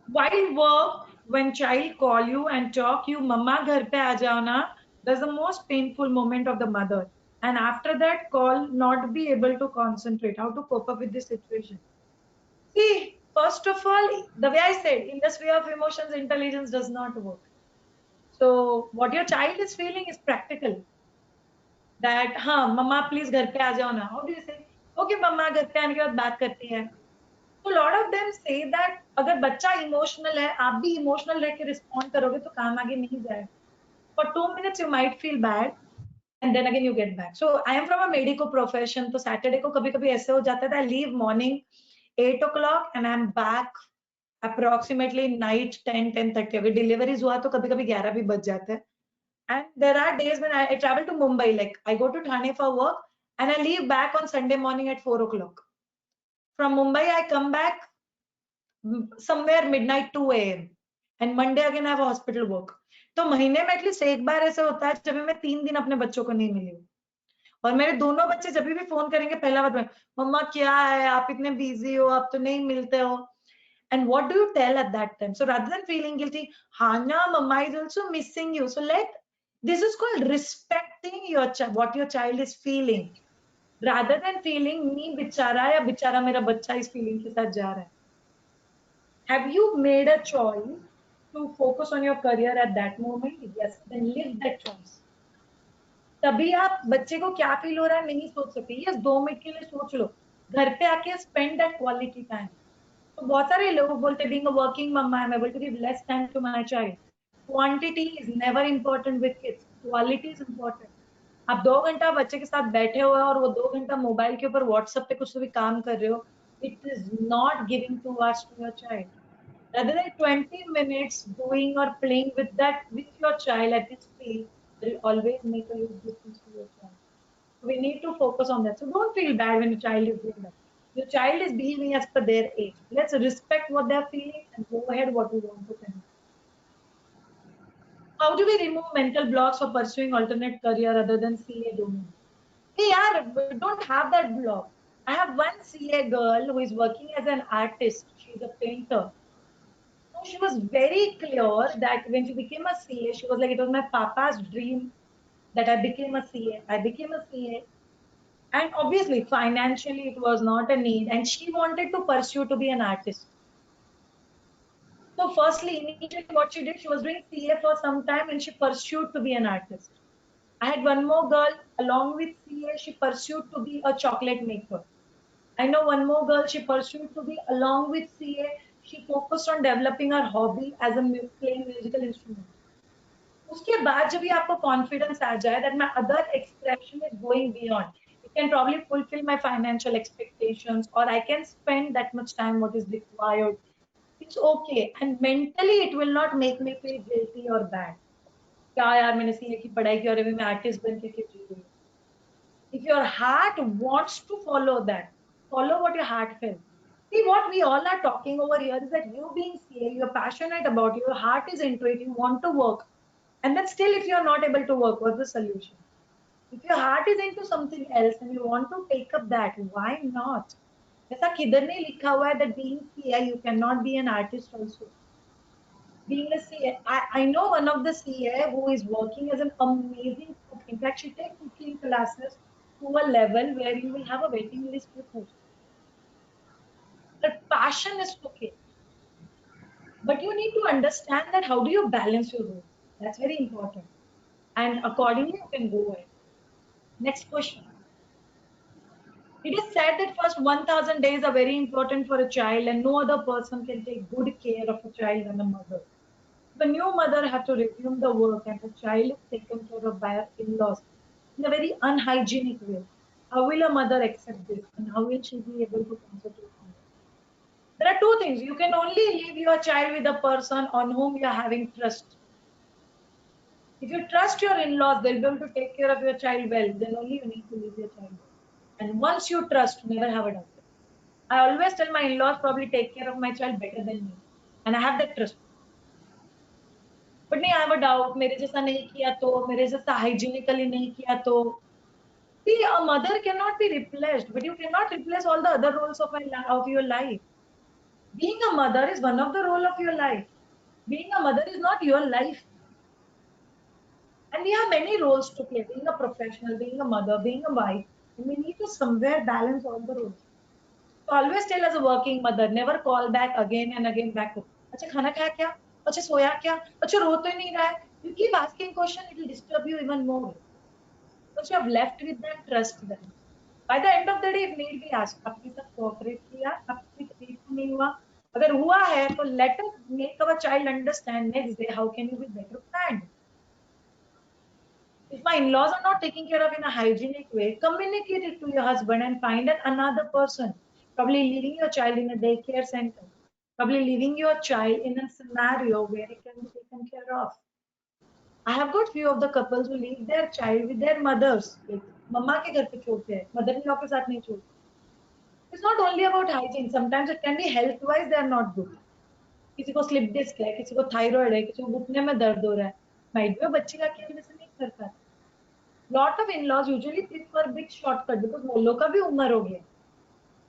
Speaker 2: While work, when child call you and talk you, "Mama, ghar pe aa jao na," that's the most painful moment of the mother. And after that call, not be able to concentrate, how to cope up with this situation. See, first of all, the way I said, in the sphere of emotions, intelligence does not work. So what your child is feeling is practical. That, हाँ, "Mama, please घर पे आ जाओ ना." How do you say? "Okay, mama, घर पे आने के बाद बात करते हैं." So a lot of them say that अगर बच्चा इमोशनल है, आप भी इमोशनल रह के रिस्पॉन्ड करोगे तो काम आगे नहीं जाएगा. For 2 minutes you might feel bad and then again you get back. So I am from a medical profession, तो सैटरडे को कभी कभी ऐसे हो जाता था, I leave morning 8 o'clock and I'm back approximately night 10:30. अगर डिलीवरीज हुआ तो कभी कभी 11 भी बज जाते हैं. And there are days when I travel to Mumbai, like I go to Thane for work and I leave back on Sunday morning at 4 o'clock. From Mumbai, I come back somewhere midnight 2 a.m. and Monday again I have hospital work. तो महीने में at least एक बार ऐसे होता है जब मैं 3 दिन अपने बच्चों को नहीं मिली हूँ. और मेरे दोनों बच्चे जब भी फोन करेंगे पहला बात में, मम्मा क्या है, आप इतने बिजी हो, आप तो नहीं मिलते हो. And what do you tell at that time? So rather than feeling guilty, Hana, mama is also missing you. So this is called respecting your what your child is feeling. Rather than feeling me bichara ya bichara mera bachcha is feeling ke sath ja raha hai. Have you made a choice to focus on your career at that moment? Yes, then live that choice. तभी आप बच्चे को क्या feel हो रहा है नहीं सोच सकते. यस 2 मिनट के लिए सोच लो, घर पे आके स्पेंड दैट क्वालिटी टाइम. तो बहुत सारे लोग बोलते being a working mama I am able to give less time to my child. Quantity is never important with kids, quality is important. आप 2 घंटा बच्चे के साथ बैठे हुए और वो 2 घंटा मोबाइल के ऊपर व्हाट्सएप पे कुछ भी काम कर रहे हो, it is not giving two hours to your child. Rather than 20 minutes doing or playing with your child at this speed will always make a huge difference to your child. We need to focus on that. So don't feel bad when your child is doing that. Your child is behaving as per their age. Let's respect what they're feeling and go ahead what we want to do. How do we remove mental blocks for pursuing alternate career other than CA domain? Hey, yaar, don't have that block. I have one CA girl who is working as an artist. She's a painter. So she was very clear that when she became a CA, she was like, it was my papa's dream that I became a CA. I became a CA. And obviously, financially, it was not a need. And she wanted to pursue to be an artist. So firstly, initially what she did, she was doing CA for some time and she pursued to be an artist. I had one more girl along with CA, she pursued to be a chocolate maker. I know one more girl, she pursued to be along with CA, she focused on developing her hobby as a playing musical instrument. उसके बाद जब भी आपको confidence आ जाए that my other expression is going beyond, it can probably fulfill my financial expectations or I can spend that much time what is required. It's okay and mentally it will not make me feel guilty or bad. क्या यार मैंने CA की पढ़ाई की और अभी मैं artist बन के जी रही हूँ. If your heart wants to follow that, follow what your heart feels. See, what we all are talking over here is that you being CA, you're passionate about it, your heart is into it, you want to work. And then still if you're not able to work, what's the solution? If your heart is into something else and you want to take up that, why not? ऐसा किधर नहीं लिखा हुआ है that being CA you cannot be an artist also. Being a CA, I know one of the CA who is working as an amazing cook. In fact, she takes cooking classes to a level where you will have a waiting list with her. But passion is okay. But you need to understand that how do you balance your roles? That's very important. And accordingly, you can go ahead. Next question. It is said that first 1000 days are very important for a child and no other person can take good care of a child than a mother. The new mother has to resume the work and the child is taken care of by her in-laws in a very unhygienic way. How will a mother accept this and how will she be able to concentrate on it? There are two things. You can only leave your child with a person on whom you are having trust. If you trust your in-laws, they'll be able to take care of your child well, then only you need to leave your child. And once you trust, never have a doubt. I always tell my in-laws probably take care of my child better than me. And I have that trust. But नहीं, I have a doubt. मेरे जैसा नहीं किया तो, मेरे जैसा hygienically नहीं किया तो. See, a mother cannot be replaced, but you cannot replace all the other roles of your life. Being a mother is one of the role of your life. Being a mother is not your life. And we have many roles to play. Being a professional, being a mother, being a wife. And we need to somewhere balance all the roles. So always tell as a working mother, never call back again and again back to, अच्छा खाना खाया क्या? अच्छा सोया क्या? अच्छा रो तो नहीं रहा है? You keep asking question, it will disturb you even more. Because you have left with that trust then. By the end of the day, if need be asked, आपके साथ cooperate किया, आपकी तकलीफ नहीं हुआ, अगर हुआ है तो let us make our child understand next day how can you be better planned. If my in-laws are not taking care of in a hygienic way, communicate it to your husband and find another person. Probably leaving your child in a daycare center. Probably leaving your child in a scenario where it can be taken care of. I have got few of the couples who leave their child with their mothers. Like, मम्मा के घर पे छोड़ते हैं, mother-in-law के साथ नहीं छोड़ते. It's not only about hygiene. Sometimes it can be health-wise they are not good. किसी को स्लिप डिस्क है, किसी को थायराइड है, किसी को घुटने में दर्द हो रहा है. माइट भी बच्चे का केयर में से नहीं कर पाते. Lot of in-laws usually prefer big shortcut because वो लोग का भी उम्र हो गया.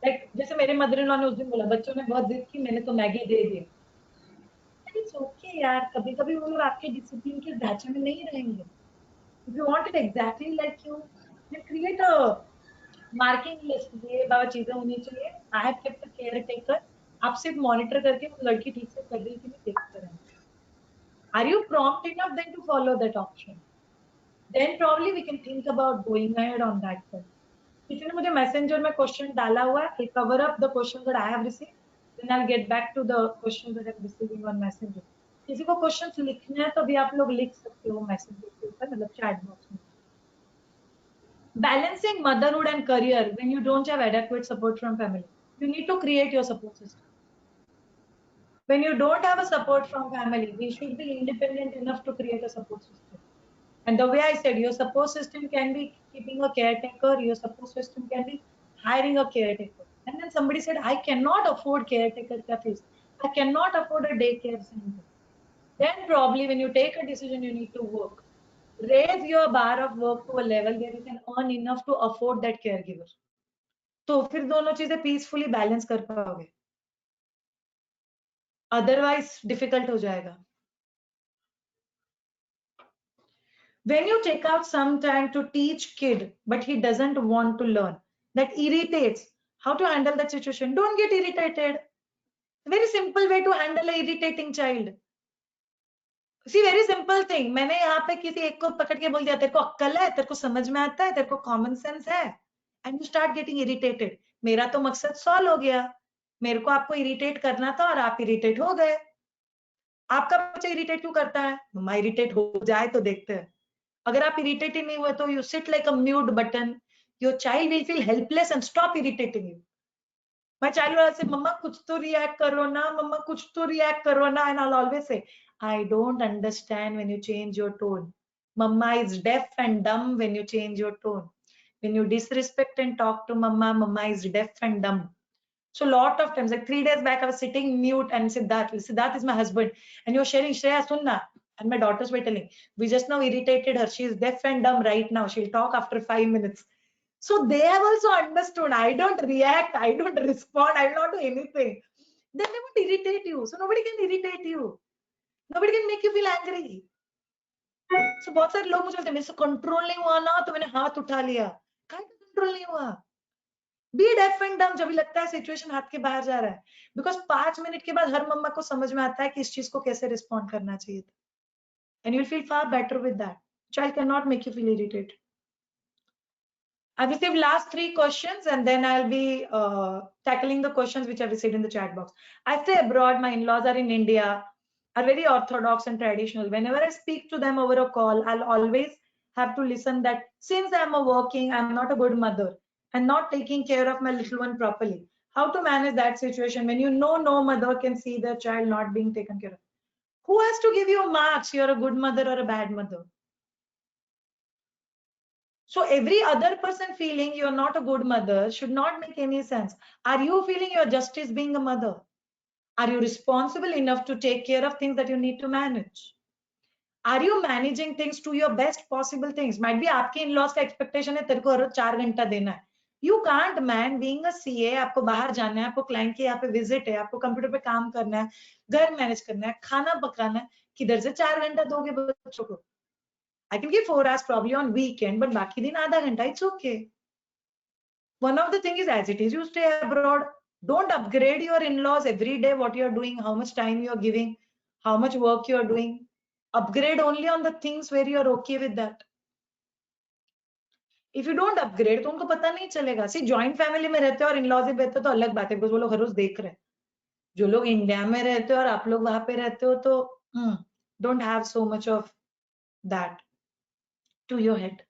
Speaker 2: Like जैसे मेरे mother-in-law ने उस दिन बोला, बच्चों ने बहुत जिद की, मैंने तो Maggi they the. It's okay यार, कभी-कभी वो लोग आपके डिसिप्लिन के ढांचे में नहीं रहेंगे. If you want it exactly like you, then create a marking list. ये बाबा चीजें होनी चाहिए. I have kept a caretaker. आप सिर्फ मॉनिटर करके वो लड़की ठीक से कर रही कि नहीं देखते रहें. Are you prompt enough then to follow that option? Then probably we can think about going ahead on that one. किसी ने मुझे मैसेंजर में क्वेश्चन डाला हुआ है. I'll cover up the questions that I have received. Then I'll get back to the questions that I'm receiving on messenger. किसी को questions लिखने हैं तो भी आप लोग लिख सकते हो मैसेंजर के ऊपर, मतलब चैट बॉक्स में. Balancing motherhood and career when you don't have adequate support from family. You need to create your support system. When you don't have a support from family, we should be independent enough to create a support system. And the way I said, your support system can be keeping a caretaker, your support system can be hiring a caretaker. And then somebody said, I cannot afford caretaker fees. I cannot afford a daycare center. Then probably when you take a decision, you need to work. Raise your bar of work to a level where you can earn enough to afford that caregiver. तो फिर दोनों चीजें peacefully balance कर पाओगे. Otherwise difficult हो जाएगा. When you take out some time to teach kid, but he doesn't want to learn, that irritates. How to handle that situation? Don't get irritated. Very simple way to handle a irritating child. See, very simple thing. मैंने यहाँ पे किसी एक को पकड़ के बोल दिया, तेरे को अक्कल है, तेरे को समझ में आता है, तेरे को कॉमन सेंस है, and you start getting irritated. मेरा तो मकसद सॉल्व हो गया. मेरे को आपको इरिटेट करना था और आप इरिटेट हो गए. आपका बच्चा इरिटेट क्यों करता है? मम्मा इरिटेट हो जाए तो देखते हैं. अगर आप इरिटेट ही नहीं हुए तो you sit like a mute button. Your child will feel helpless and stop irritating you. My child will say, "Mama, कुछ तो react करो ना, Mama, कुछ तो react करो ना," and I'll always say, "I don't understand when you change your tone. Mama is deaf and dumb when you change your tone. When you disrespect and talk to Mama, Mama is deaf and dumb." So lot of times, like 3 days back, I was sitting mute and Siddharth is my husband, and you're sharing, Shreya, sunna. And my daughters were telling, we just now irritated her. She is deaf and dumb right now. She'll talk after 5 minutes. So they have also understood. I don't react. I don't respond. I will not do anything. Then they won't irritate you. So nobody can irritate you. Nobody can make you feel angry. So बहुत सारे लोग मुझे बोलते हैं, मेरे से control नहीं हुआ ना तो मैंने हाथ उठा लिया. काहे कंट्रोल नहीं हुआ? Be deaf and dumb जब भी लगता है सिचुएशन हाथ के बाहर जा रहा है. Because 5 मिनट के बाद हर मम्मा को समझ में आता है कि इस चीज को कैसे रिस्पॉन्ड करना चाहिए था. And you'll feel far better with that. Child cannot make you feel irritated. I've received last 3 questions and then I'll be tackling the questions which I've received in the chat box. I stay abroad, my in-laws are in India, are very orthodox and traditional. Whenever I speak to them over a call, I'll always have to listen that since I'm working, I'm not a good mother and not taking care of my little one properly. How to manage that situation when you know no mother can see their child not being taken care of? Who has to give you marks? You're a good mother or a bad mother? So every other person feeling you're not a good mother should not make any sense. Are you feeling you're justice being a mother? Are you responsible enough to take care of things that you need to manage? Are you managing things to your best possible things? Might be आपके in-laws का expectation है तेरे को हर रोज 4 घंटा देना है. You can't man, being a CA, आपको बाहर जाना है, आपको client के यहाँ पे visit है, आपको कंप्यूटर पे काम करना है, घर मैनेज करना है, खाना पकाना है, किधर से 4 घंटा दोगे बच्चों को? I can give 4 hours probably on weekend, but बाकी दिन आधा घंटा, it's okay. One of the things is as it is, you stay abroad. Don't upgrade your in-laws every day, what you're doing, how much time you're giving, how much work you're doing. Upgrade only on the things where you're okay with that. If you don't upgrade तो उनको पता नहीं चलेगा. सी joint family में रहते हो और in-laws भी रहते हो तो अलग बात है, बिकॉज वो लोग हर रोज देख रहे हैं. जो लोग इंडिया में रहते हो और आप लोग वहां पे रहते हो तो don't have so much of that to your head.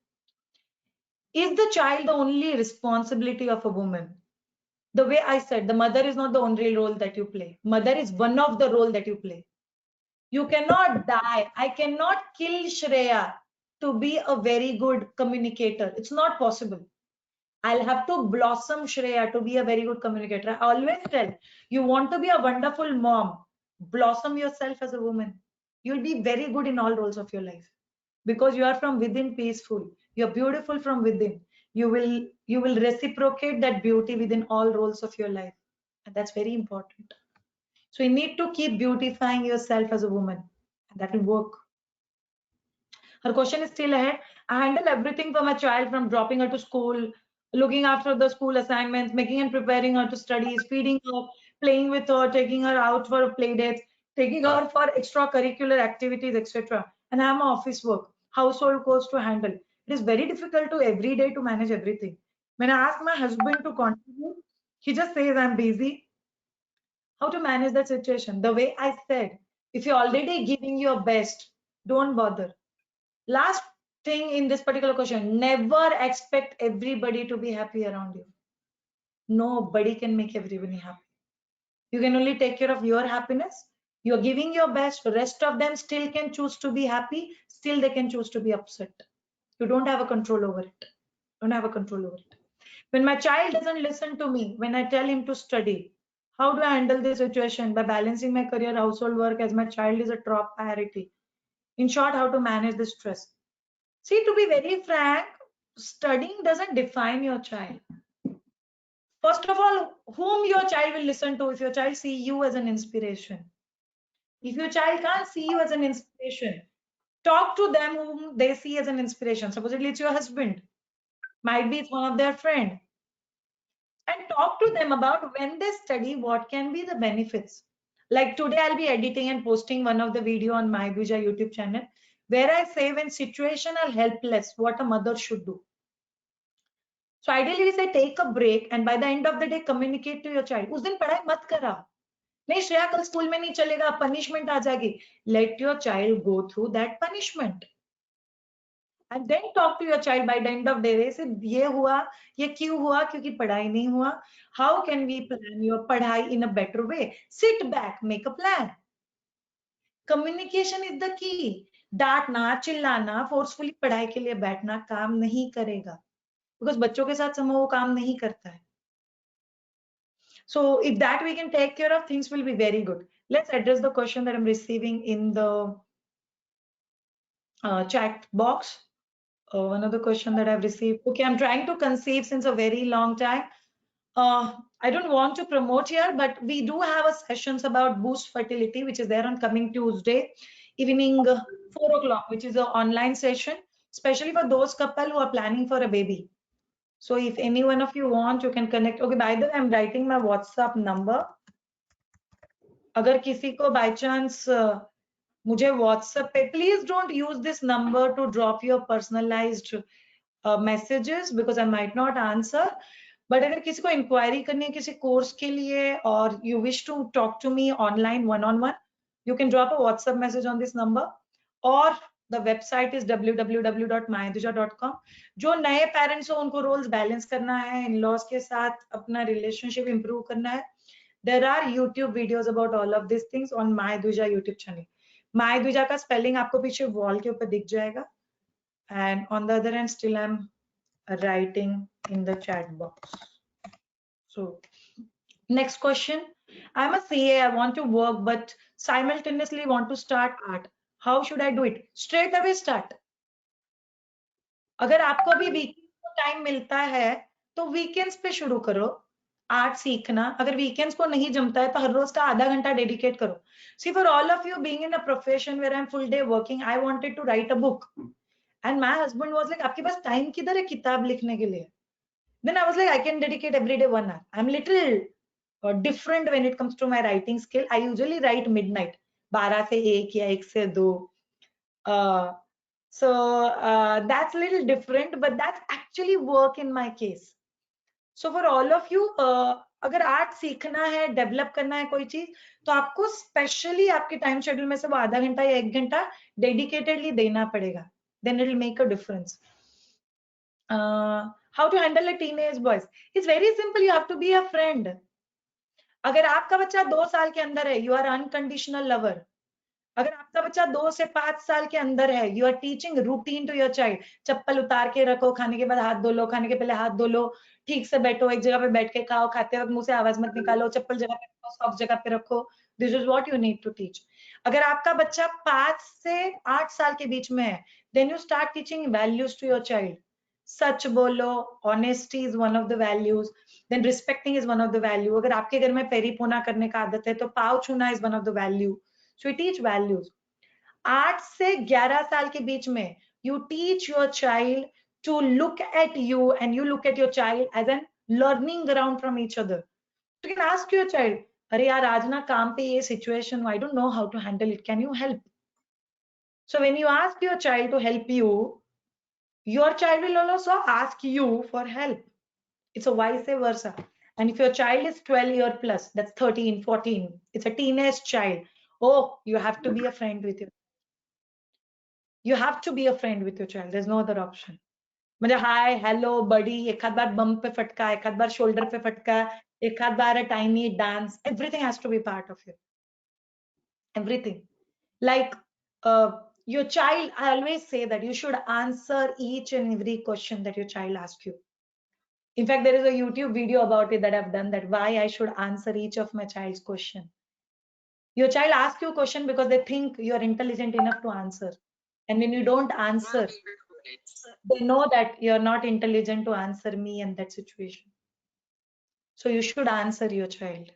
Speaker 2: Is the child the only responsibility of a woman? The way I said, the mother is not the only role that you play. Mother is one of the role that you play. You cannot die. I cannot kill Shreya to be a very good communicator. It's not possible. I'll have to blossom Shreya to be a very good communicator. I always tell, you want to be a wonderful mom, blossom yourself as a woman. You'll be very good in all roles of your life because you are from within peaceful. You're beautiful from within. You will reciprocate that beauty within all roles of your life, and that's very important. So you need to keep beautifying yourself as a woman, and that will work. Her question is still ahead. I handle everything for my child, from dropping her to school, looking after the school assignments, making and preparing her to studies, feeding her, playing with her, taking her out for play dates, taking her for extracurricular activities, etc. And I have my office work, household chores to handle. It is very difficult to every day to manage everything. When I ask my husband to contribute, he just says, I'm busy. How to manage that situation? The way I said, if you're already giving your best, don't bother. Last thing in this particular question, never expect everybody to be happy around you. Nobody can make everybody happy. You can only take care of your happiness. You're giving your best. The rest of them still can choose to be happy. Still they can choose to be upset. You don't have a control over it. Don't have a control over it. When my child doesn't listen to me, when I tell him to study, how do I handle this situation? By balancing my career, household work, as my child is a top priority. In short, how to manage the stress. See, to be very frank, studying doesn't define your child. First of all, whom your child will listen to if your child see you as an inspiration. If your child can't see you as an inspiration, talk to them whom they see as an inspiration. Supposedly it's your husband, might be it's one of their friend. And talk to them about when they study, what can be the benefits. Like today, I'll be editing and posting one of the video on my Dvija YouTube channel, where I say when situation are helpless, what a mother should do. So ideally we say take a break and by the end of the day communicate to your child. उस दिन पढ़ाई मत करा. नहीं श्रेया कल school में नहीं चलेगा, punishment आ जाएगी. Let your child go through that punishment. And then talk to your child by the end of the day. से ये हुआ, ये क्यों हुआ? क्योंकि पढ़ाई नहीं हुआ. How can we plan your पढ़ाई in a better way? Sit back, make a plan. Communication is the key. डांटना, चिल्लाना, forcefully पढ़ाई के लिए बैठना काम नहीं करेगा. Because बच्चों के साथ समूह वो काम नहीं करता है. So if that we can take care of, things will be very good. Let's address the question that I'm receiving in the chat box. One other question that I've received. Okay, I'm trying to conceive since a very long time. I don't want to promote here, but we do have a sessions about boost fertility, which is there on coming Tuesday evening 4 o'clock, which is an online session, especially for those couple who are planning for a baby. So if any one of you want, you can connect. Okay, by the way, I'm writing my WhatsApp number. अगर किसी को by chance मुझे WhatsApp पे, please don't use this number to drop your personalized messages because I might not answer. But अगर किसी को inquiry करनी है किसी course के लिए और you wish to talk to me online one-on-one, you can drop a WhatsApp message on this number or the website is www.myaduja.com. जो नए पेरेंट्स हो उनको रोल्स बैलेंस करना है, इन-लॉज के साथ अपना रिलेशनशिप इंप्रूव करना है. There are YouTube videos about all of these things on My Dvija YouTube channel. My Dvija का spelling आपको पीछे wall के ऊपर दिख जाएगा. And on the other hand, still I'm writing in the chat box. So next question. I'm a CA. I want to work, but simultaneously want to start art. How should I do it? Straight away start. अगर आपको अभी weekend को time मिलता है तो weekends पे शुरू करो आर्ट सीखना. अगर वीकेंड्स को नहीं जमता है तो हर रोज का आधा घंटा डेडिकेट करो. See for all of you being in a profession where I am full day working, I wanted to write a book and my husband was like आपके पास टाइम किधर है किताब लिखने के लिए. Then I was like I can dedicate every day 1 hour. I am little different when it comes to my writing skill. I usually write midnight 12 से 1 या 1 से 2. So that's a little different, but that's actually work in my case. So for all of you, अगर art सीखना है, develop करना है कोई चीज, तो आपको स्पेशली आपके टाइम शेड्यूल में से वो आधा घंटा या 1 घंटा डेडिकेटेडली देना पड़ेगा. Then it will make a difference. How to handle a teenage boys? It's very simple. You have to be a friend. अगर आपका बच्चा 2 साल के अंदर है, you are unconditional lover. अगर आपका बच्चा 2 से 5 साल के अंदर है, you are teaching routine to your child. चप्पल उतार के रखो, खाने के बाद हाथ धो लो, खाने के पहले हाथ धो लो, ठीक से बैठो, एक जगह पे बैठ के खाओ, खाते वक्त मुंह से आवाज मत निकालो, चप्पल जगह पे रखो, सॉक्स जगह पे रखो. This is what you need to teach. अगर आपका बच्चा 5 से 8 साल के बीच में है, then you start teaching values to your child. सच बोलो, honesty is one of the values. Then respecting is one of the value. अगर आपके घर में पैरी पोना करने का आदत है, तो पाँव छूना is one of the value. So we teach values. 8 से 11 साल के बीच में you teach your child to look at you and you look at your child as an learning ground from each other. You can ask your child, अरे यार आज ना काम पे ये situation, I don't know how to handle it, can you help? So when you ask your child to help you, your child will also ask you for help. It's a vice versa. And if your child is 12 year plus, that's 13, 14, it's a teenage child. Oh, you have to be a friend with your child. There's no other option. मतलब hi hello बडी, एक आध बार बम पे फटका, एक आध बार shoulder पे फटका, एक आध बार a tiny dance, everything has to be part of you. Everything. Like your child, I always say that you should answer each and every question that your child asks you. In fact, there is a YouTube video about it that I've done, that why I should answer each of my child's question. Your child asks you a question because they think you're intelligent enough to answer. And when you don't answer, they know that you're not intelligent to answer me in that situation. So you should answer your child.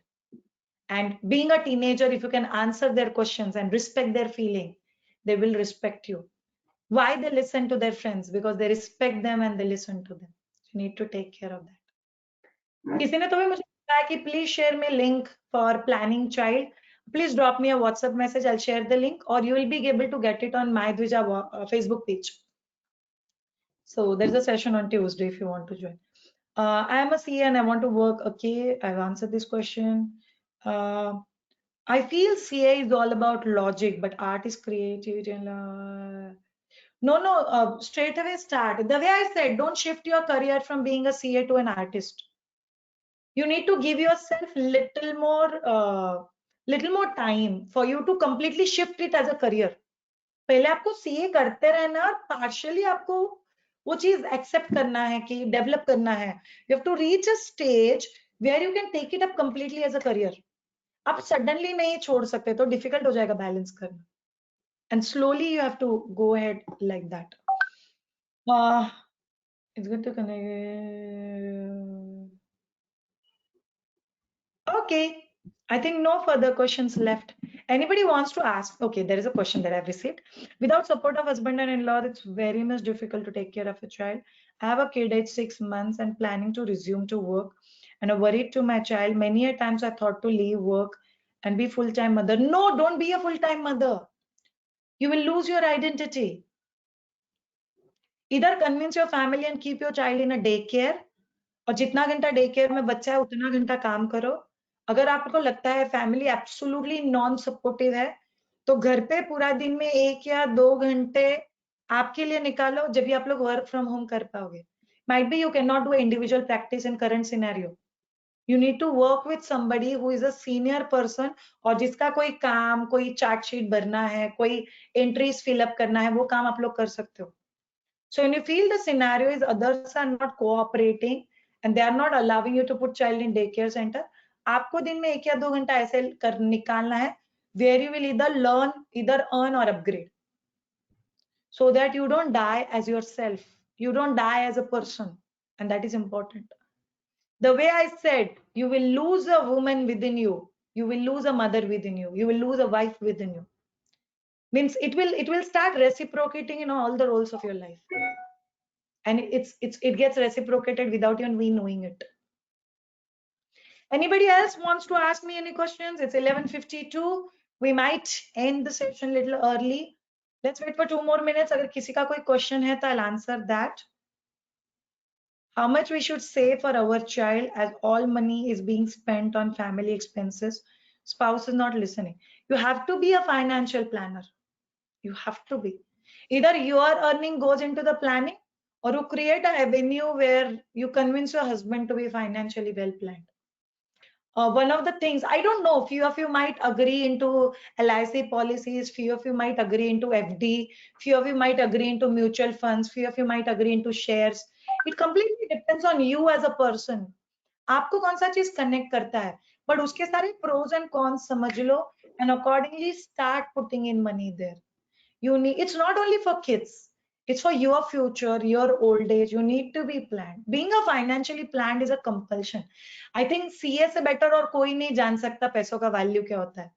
Speaker 2: And being a teenager, if you can answer their questions and respect their feeling, they will respect you. Why they listen to their friends? Because they respect them and they listen to them. You need to take care of that. किसी ने तो भी मुझे बताया कि please share me link for planning child. Please drop me a WhatsApp message. I'll share the link, or you will be able to get it on my Dvija Facebook page. So there's a session on Tuesday if you want to join. I am a CA and I want to work. Okay, I've answered this question. I feel CA is all about logic, but art is creativity and no, straight away start. The way I said, don't shift your career from being a CA to an artist. You need to give yourself little more time for you to completely shift it as a career. पहले आपको CA करते रहना और partially आपको वो चीज accept करना है कि develop करना है. You have to reach a stage where you can take it up completely as a career. आप suddenly नहीं छोड़ सकते, तो difficult हो जाएगा balance करना. And slowly you have to go ahead like that. It's good to connect. Okay, I think no further questions left. Anybody wants to ask? Okay, there is a question that I've received. Without support of husband and in-law, it's very much difficult to take care of a child. I have a kid aged 6 months and planning to resume to work, and I'm worried to my child. Many a times I thought to leave work and be full-time mother. No, don't be a full-time mother. You will lose your identity. Either convince your family and keep your child in a daycare, और जितना घंटा day care में बच्चा है उतना घंटा काम करो. अगर आपको लगता है फैमिली एब्सोल्युटली नॉन सपोर्टिव है, तो घर पे पूरा दिन में 1 या 2 घंटे आपके लिए निकालो, जब भी आप लोग वर्क फ्रॉम होम कर पाओगे. Might be you cannot do individual practice in current scenario. You need to work with somebody who is a senior person, और जिसका कोई काम, कोई चार्ट शीट भरना है, कोई एंट्रीज फिलअप करना है, वो काम आप लोग कर सकते हो. So when you feel the scenario is others are not cooperating and they are not allowing you to put child in daycare center, आपको दिन में 1 या 2 घंटा ऐसे निकालना है where you will either learn, either earn or upgrade, so that you don't die as yourself, you don't die as a person, and that is important. The way I said, you will lose a woman within you, you will lose a mother within you, you will lose a wife within you. Means it will start reciprocating in all the roles of your life. And it gets reciprocated without even we knowing it. Anybody else wants to ask me any questions? It's 11:52. We might end the session a little early. Let's wait for 2 more minutes. अगर किसी का कोई question है तो I'll answer that. How much we should save for our child as all money is being spent on family expenses. Spouse is not listening. You have to be a financial planner. You have to be. Either your earning goes into the planning or you create an avenue where you convince your husband to be financially well planned. One of the things, I don't know, few of you might agree into LIC policies, few of you might agree into FD, few of you might agree into mutual funds, few of you might agree into shares. It completely depends on you as a person. आपको कौन सा चीज connect करता है, but उसके सारे pros and cons समझ लो and accordingly start putting in money there. You need, it's not only for kids, it's for your future, your old age. You need to be planned. Being a financially planned is a compulsion. I think CA से better और कोई नहीं जान सकता पैसों का value क्या होता है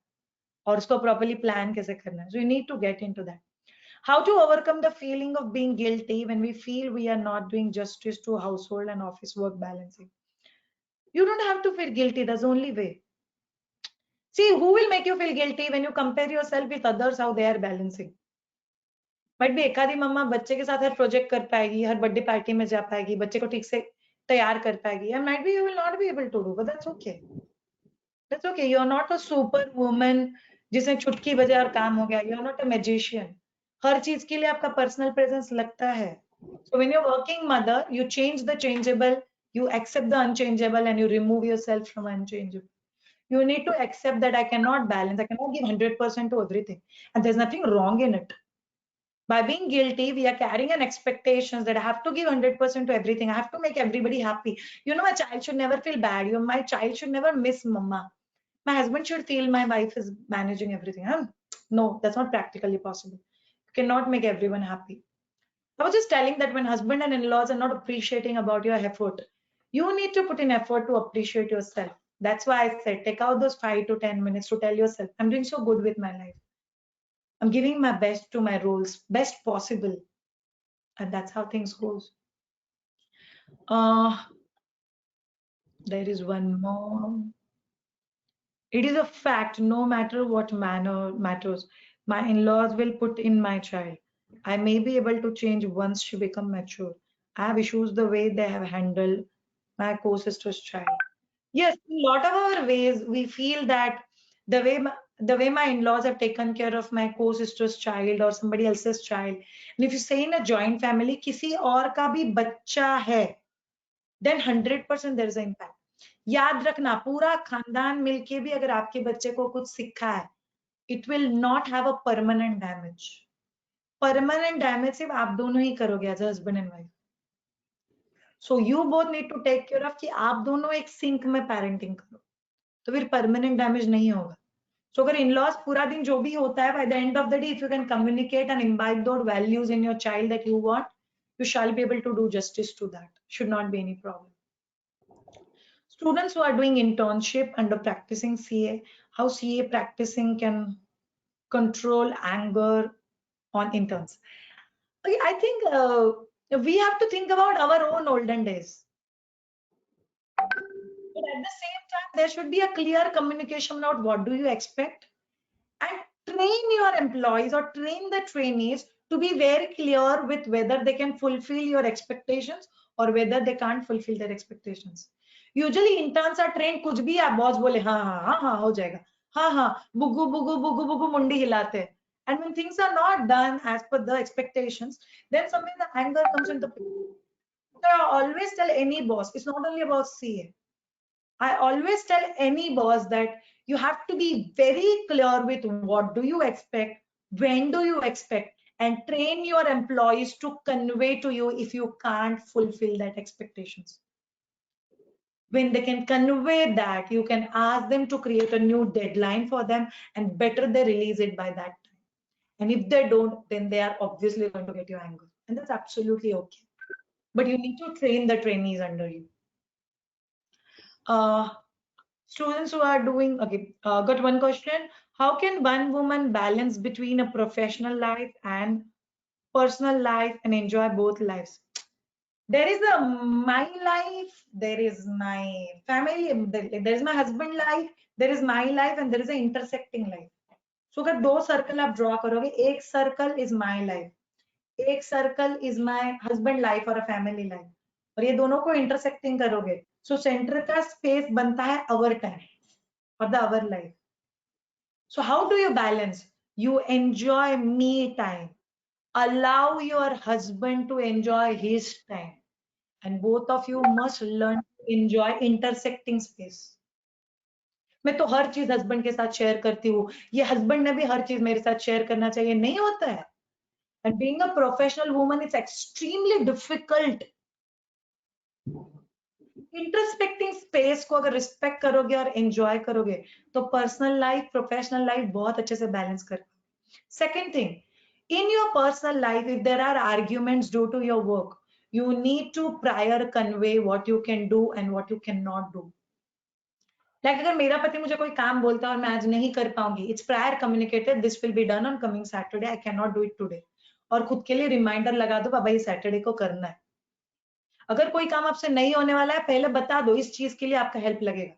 Speaker 2: और उसको properly plan कैसे करना है. So you need to get into that. How to overcome the feeling of being guilty when we feel we are not doing justice to household and office work balancing. You don't have to feel guilty. That's the only way. See, who will make you feel guilty when you compare yourself with others, how they are balancing? But भी एक आधी मम्मा बच्चे के साथ हर project कर पाएगी, हर birthday party में जा पाएगी, बच्चे को ठीक से तैयार कर पाएगी, and might be you will not be able to do, but that's okay. That's okay. You are not a super woman जिसने चुटकी बजाए और काम हो गया. You are not a magician. हर चीज के लिए आपका पर्सनल प्रेजेंस लगता है. So when you're working mother, you change the changeable, you accept the unchangeable, and you remove yourself from unchangeable. You need to accept that I cannot balance, I cannot give 100% to everything, and there's nothing wrong in it. By being guilty, we are carrying an expectation that I have to give 100% to everything. I have to make everybody happy. You know, my child should never feel bad. My child should never miss mama. My husband should feel my wife is managing everything. Huh? No, that's not practically possible. You cannot make everyone happy. I was just telling that when husband and in-laws are not appreciating about your effort, you need to put in effort to appreciate yourself. That's why I said, take out those 5 to 10 minutes to tell yourself, I'm doing so good with my life. I'm giving my best to my roles, best possible. And that's how things goes. There is one more. It is a fact, no matter what manner matters, my in-laws will put in my child. I may be able to change once she become mature. I have issues the way they have handled my co-sister's child. Yes, in a lot of our ways, we feel that the way my in-laws have taken care of my co-sister's child or somebody else's child, and if you say in a joint family, किसी और का भी बच्चा है, then 100% there is an impact. याद रखना, पूरा खानदान मिलके भी अगर आपके बच्चे को कुछ सिखा है, it will not have a permanent damage. Permanent damage सिर्फ आप दोनों ही करोगे as a husband and wife. So you both need to take care of कि आप दोनों एक सिंक में parenting करो, तो फिर permanent damage नहीं होगा. So अगर in-laws पूरा दिन जो भी होता है, by the end of the day, if you can communicate and imbibe those values in your child that you want, you shall be able to do justice to that. Should not be any problem. Students who are doing internship and are practicing CA, how CA practicing can control anger on interns. Okay, I think we have to think about our own olden days. But at the same time, there should be a clear communication about what do you expect, and train your employees or train the trainees to be very clear with whether they can fulfill your expectations or whether they can't fulfill their expectations. Usually interns are trained, कुछ भी आप boss बोले हाँ हाँ हाँ हाँ हो जाएगा, हाँ हाँ बुगु बुगु बुगु बुगु मुंडी हिलाते हैं. And when things are not done as per the expectations, then somewhere the anger comes into play. So I always tell any boss, it's not only about CA. I always tell any boss that you have to be very clear with what do you expect, when do you expect, and train your employees to convey to you if you can't fulfill that expectations. When they can convey that, you can ask them to create a new deadline for them, and better they release it by that time. And if they don't, then they are obviously going to get your anger, and that's absolutely okay. But you need to train the trainees under you. Students who are doing, okay, got one question. How can one woman balance between a professional life and personal life and enjoy both lives? There is my life, there is my family, there is my husband life, there is my life, and there is an intersecting life. सो अगर 2 circle आप draw करोगे, एक circle is my life, एक circle is my husband life और a family life, और ये दोनों को इंटरसेक्टिंग करोगे, सो सेंटर का स्पेस बनता है अवर टाइम और the our life. So how do you balance? You enjoy me time. Allow your husband to enjoy his time. And both of you must learn to enjoy intersecting space. मैं तो हर चीज husband के साथ share करती हूँ, ये husband ने भी हर चीज मेरे साथ शेयर करना चाहिए, नहीं होता है. And being a professional woman, it's extremely difficult. Introspecting space को अगर रिस्पेक्ट करोगे और एंजॉय करोगे तो पर्सनल लाइफ प्रोफेशनल लाइफ बहुत अच्छे से बैलेंस कर. Second thing, in your personal life, if there are arguments due to your work, you need to prior convey what you can do and what you cannot do. Like अगर मेरा पति मुझे कोई काम बोलता है और मैं आज नहीं कर पाऊंगी, it's prior communicated, this will be done on coming Saturday, I cannot do it today. और खुद के लिए रिमाइंडर लगा दो, बाबा ये सैटरडे को करना है. अगर कोई काम आपसे नहीं होने वाला है, पहले बता दो, इस चीज के लिए आपका हेल्प लगेगा.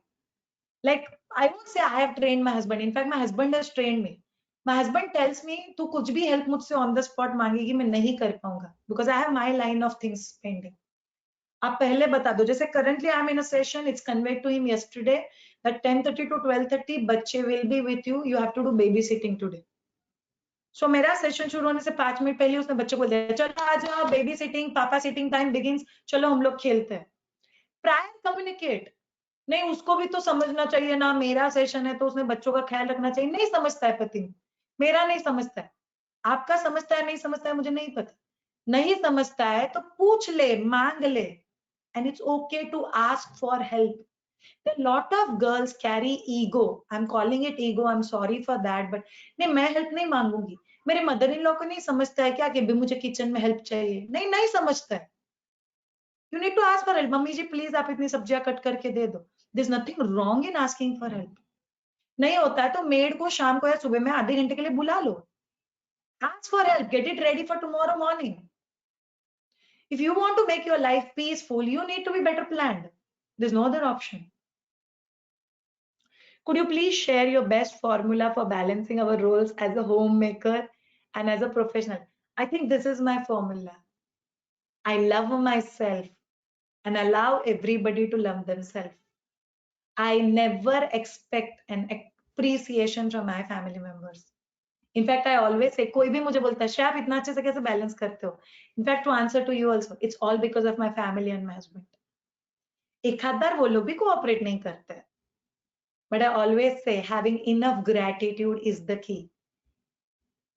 Speaker 2: Like I won't say I have trained my husband. In fact, my husband has trained me. My husband tells me, तू कुछ भी हेल्प मुझसे ऑन द स्पॉट मांगेगी, मैं नहीं कर पाऊंगा, because I have my line of things pending. आप पहले बता दो. जैसे currently I am in a session, it's conveyed to him yesterday that 10:30 to 12:30 बच्चे will be with you, you have to do baby sitting today. So मेरा session शुरू होने से 5 मिनट पहले उसने बच्चे को दिया, चलो आ जाओ, बेबी सिटिंग, पापा सिटिंग टाइम बिगिंस, चलो हम लोग खेलते हैं. Prior communicate. नहीं, उसको भी तो समझना चाहिए ना, मेरा सेशन है तो उसने बच्चों का ख्याल रखना चाहिए. नहीं समझता है पति, मेरा नहीं समझता है, आपका समझता है नहीं समझता है मुझे नहीं पता. नहीं समझता है तो पूछ ले, मांग ले, and it's okay to ask for help. There are lot of girls carry ego. I'm calling it ego, I'm sorry for that, but नहीं, मैं हेल्प नहीं मांगूंगी. मेरे मदर इन लॉ को नहीं समझता है क्या कि भी मुझे किचन में हेल्प चाहिए. नहीं, नहीं समझता है. You need to ask for help. Mummy ji please आप इतनी सब्जियां कट करके दे दो. There's nothing wrong in asking for help. नहीं होता है तो मेड को शाम को या सुबह में आधे घंटे के लिए बुला लो. Ask for help. Get it ready for tomorrow morning. If you want to make your life peaceful, you need to be better planned. There's no other option. Could you please share your best formula for balancing our roles as a homemaker and as a professional? I think this is my formula. I love myself and allow everybody to love themselves. I never expect an appreciation from my family members. In fact, I always say, कोई भी मुझे बोलता है, श्रेया आप इतना अच्छे से कैसे बैलेंस करते हो? In fact, to answer to you also, it's all because of my family and my husband. एक आध बार वो लोग भी कोऑपरेट नहीं करते हैं. But I always say, having enough gratitude is the key.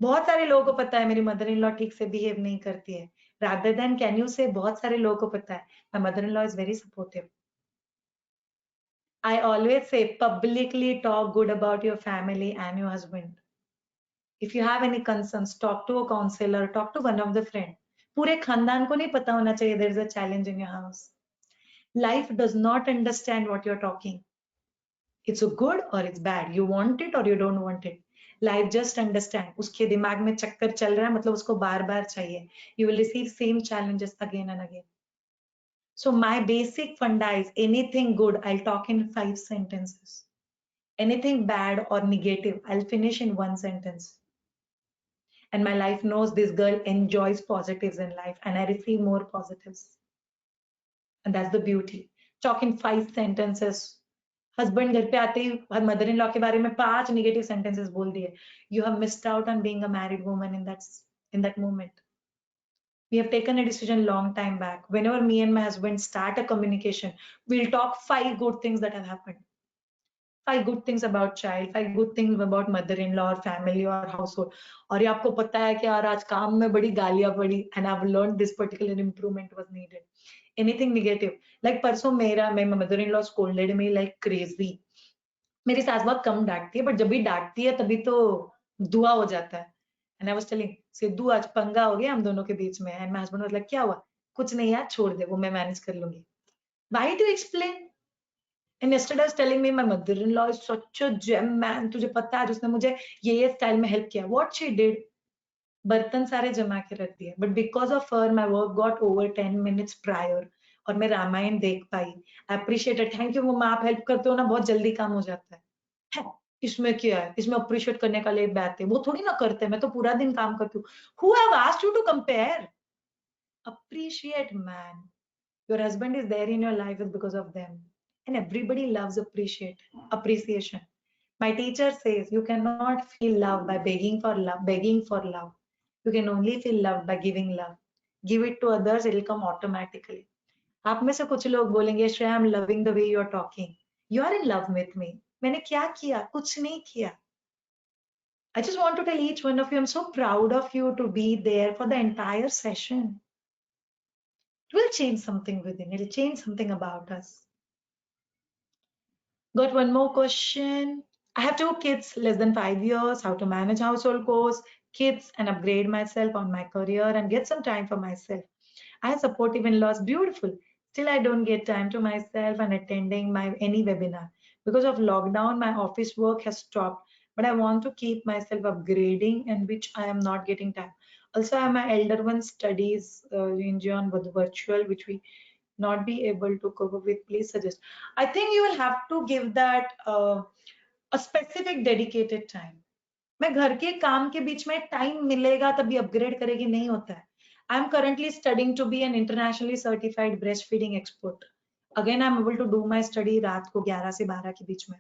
Speaker 2: बहुत सारे लोगों को पता है मेरी मदर इन लॉ ठीक से बिहेव नहीं करती है. Rather than can you say, बहुत सारे लोगों को पता है, my mother-in-law is very supportive. I always say, publicly talk good about your family and your husband. If you have any concerns, talk to a counselor, talk to one of the friend. पूरे खानदान को नहीं पता होना चाहिए there is a challenge in your house. Life does not understand what you're talking. It's a good or it's bad. You want it or you don't want it. Life just understand. उसके दिमाग में चक्कर चल रहा है मतलब उसको बार-बार चाहिए. You will receive same challenges again and again. So my basic funda is anything good, I'll talk in 5 sentences. Anything bad or negative, I'll finish in 1 sentence. And my life knows this girl enjoys positives in life and I receive more positives. And that's the beauty. Talk in 5 sentences. Husband घर पे आते ही mother in law के बारे में 5 negative sentences बोल दिए. You have missed out on being a married woman in that moment. We have taken a decision long time back. Whenever me and my husband start a communication, we'll talk 5 good things that have happened. 5 good things about child, 5 good things about mother-in-law or family or household. और ये आपको पता है कि यार आज काम में बड़ी गालियां पड़ी and I've learned this particular improvement was needed. Anything negative, like परसों my mother-in-law scolded me like crazy. मेरी सास बहुत कम डांटती है, but जब भी डांटती है तभी तो धुआ हो जाता है. And I was telling, Sidhu आज पंगा हो गया हम दोनों के बीच में. And my husband was like, क्या हुआ? कुछ नहीं यार, छोड़ दे, वो मैं मैनेज कर लूंगी. Why do you explain? And yesterday I was telling me my mother-in-law is such a gem man. तुझे पता है उसने मुझे ये स्टाइल में हेल्प किया. What she did? बर्तन सारे जमा के रख दिए. But because of her, my work got over 10 minutes prior. और मैं रामायण देख पाई. I appreciate it. Thank you मम्मा, आप हेल्प करते हो ना, बहुत जल्दी काम हो जाता है. इसमें क्या है, इसमें अप्रिशिएट करने का लिए बात है, वो थोड़ी ना करते, मैं तो पूरा दिन काम करती हूँ. Who have asked you to compare? Appreciate, man. Your husband is there in your life is because of them, and everybody loves appreciation. My teacher says you cannot feel love by begging for love. You can only feel love by giving love. Give it to others, it will come automatically. आप में से कुछ लोग बोलेंगे Shreya, I'm loving the way you're talking. You are in love with me. मैंने क्या किया? कुछ नहीं किया. I just want to tell each one of you, I'm so proud of you to be there for the entire session. It will change something within. It will change something about us. Got one more question. I have 2 kids, less than 5 years, how to manage household chores, kids, and upgrade myself on my career and get some time for myself. I have supportive in-laws, beautiful. Still, I don't get time to myself and attending any webinar. Because of lockdown, my office work has stopped, but I want to keep myself upgrading, and which I am not getting time. Also, I have my elder one studies in John with virtual, which we not be able to cope with. Please suggest. I think you will have to give that a specific dedicated time. मैं घर के काम के बीच में time मिलेगा तभी upgrade करेगी, नहीं होता है. I am currently studying to be an internationally certified breastfeeding expert. Again, I am able to do my study रात को 11 से 12 के बीच में.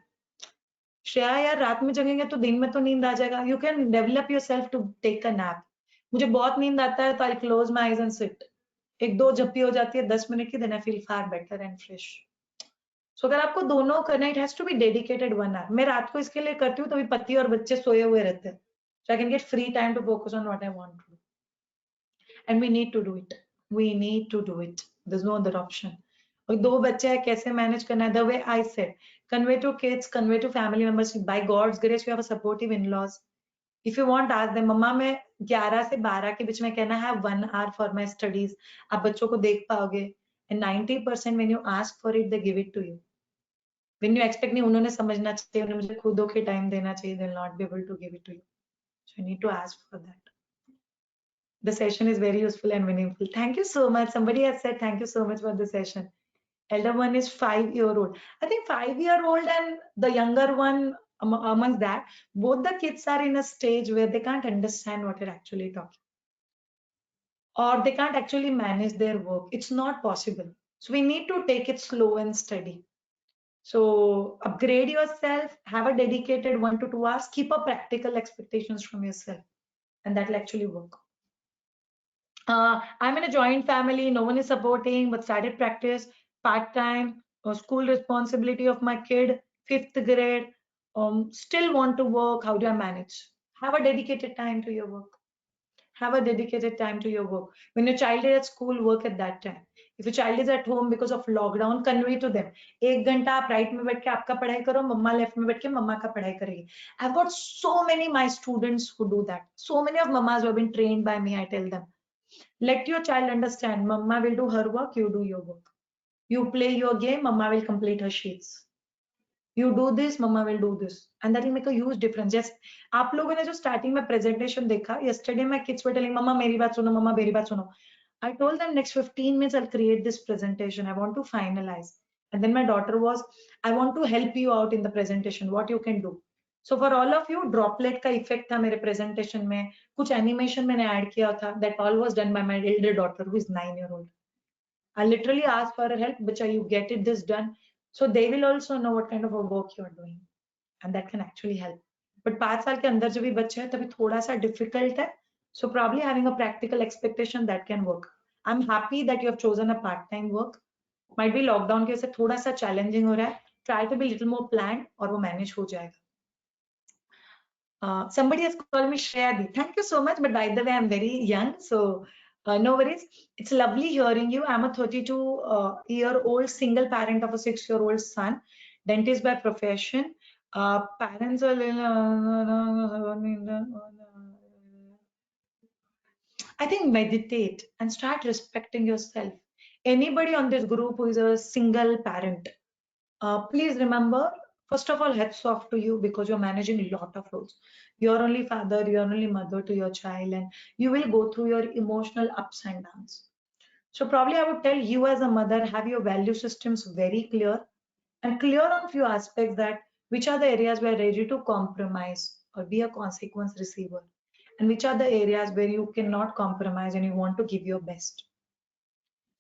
Speaker 2: श्रेया यार रात में जगेंगे तो दिन में तो नींद आ जाएगा. You can develop yourself to take a nap. मुझे बहुत नींद आता है तो I'll close my eyes and sit. 1-2 झप्पी हो जाती है 10 मिनट की, then I feel far better and fresh. So अगर आपको दोनों करना, it has to be dedicated 1 hour. मैं रात को इसके लिए करती हूँ तभी पति और बच्चे सोए हुए रहते हैं. So I can get free time to focus on what I want to do. And we need to do it. We need to do it. There's no other option. और 2 बच्चे हैं, कैसे मैनेज करना है? The way I said, convey to kids, convey to family members. By God's grace, you have a supportive in-laws. If you want, ask them, मम्मा मैं 11 से 12 के बीच में कहना है 1 hour for my studies. आप बच्चों को देख पाओगे. And 90% when you ask for it, they give it to you. When you expect नहीं, उन्होंने समझना चाहिए, उन्हें मुझे खुद होके टाइम देना चाहिए, they'll not be able to give it to you. So you need to ask for that. The session is very useful and meaningful. Thank you so much. Somebody has said thank you so much for the session. Elder one is 5-year-old. I think 5-year-old and the younger one amongst that, both the kids are in a stage where they can't understand what you're actually talking. Or they can't actually manage their work. It's not possible. So we need to take it slow and steady. So upgrade yourself, have a dedicated 1 to 2 hours, keep up practical expectations from yourself, and that will actually work. I'm in a joint family, no one is supporting, but started practice part-time, school responsibility of my kid, 5th grade, still want to work, how do I manage? Have a dedicated time to your work. Have a dedicated time to your work. When your child is at school, work at that time. If your child is at home because of lockdown, convey to them. 1 घंटा आप right में बैठ के आपका पढ़ाई करो, मम्मा left में बैठ के मम्मा का पढ़ाई करेगी. I've got so many my students who do that. So many of mamas who have been trained by me, I tell them, let your child understand, mama will do her work, you do your work. You play your game, mama will complete her sheets. You do this, mama will do this, and that will make a huge difference. Yes, आप लोगों ने जो starting में presentation देखा, yesterday my kids were telling, mama मेरी बात सुनो, mama मेरी बात सुनो. I told them next 15 minutes I'll create this presentation. I want to finalize. And then my daughter was, I want to help you out in the presentation. What you can do. So for all of you, droplet का effect था मेरे presentation में. कुछ animation मैंने add किया था. That all was done by my elder daughter who is 9-year-old. I literally asked for her help, Bacha, you get it this done. So they will also know what kind of a work you are doing. And that can actually help. But 5 साल के अंदर जो भी बच्चे हैं तभी थोड़ा सा difficult है. So probably having a practical expectation that can work. I'm happy that you have chosen a part-time work. Might be lockdown के वजह से थोड़ा सा challenging हो रहा है. Try to be a little more planned और वो manage हो जाएगा. Somebody has called me Shreya. Thank you so much. But by the way, I'm very young, so no worries. It's lovely hearing you. I'm a 32-year-old single parent of a 6-year-old son, dentist by profession. Parents are I think meditate and start respecting yourself. Anybody on this group who is a single parent, please remember, first of all, hats off to you because you're managing a lot of roles. You're only father, you're only mother to your child, and you will go through your emotional ups and downs. So probably I would tell you as a mother, have your value systems very clear and clear on few aspects that which are the areas where you're ready to compromise or be a consequence receiver, and which are the areas where you cannot compromise and you want to give your best.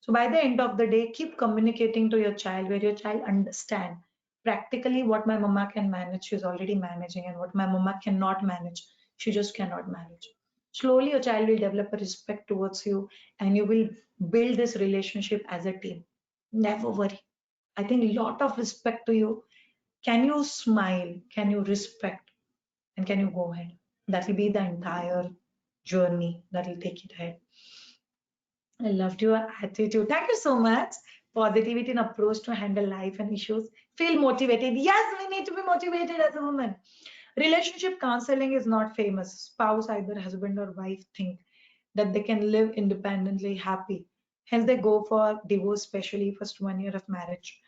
Speaker 2: So by the end of the day, keep communicating to your child where your child understand practically what my mama can manage, she's already managing, and what my mama cannot manage, she just cannot manage. Slowly, your child will develop a respect towards you, and you will build this relationship as a team. Never worry. I think a lot of respect to you. Can you smile? Can you respect? And can you go ahead? That will be the entire journey that will take it ahead. I loved your attitude. Thank you so much. Positivity and approach to handle life and issues. Feel motivated. Yes, we need to be motivated as a woman. Relationship counseling is not famous. Spouse, either husband or wife, think that they can live independently, happy. Hence, they go for divorce, especially first 1 year of marriage.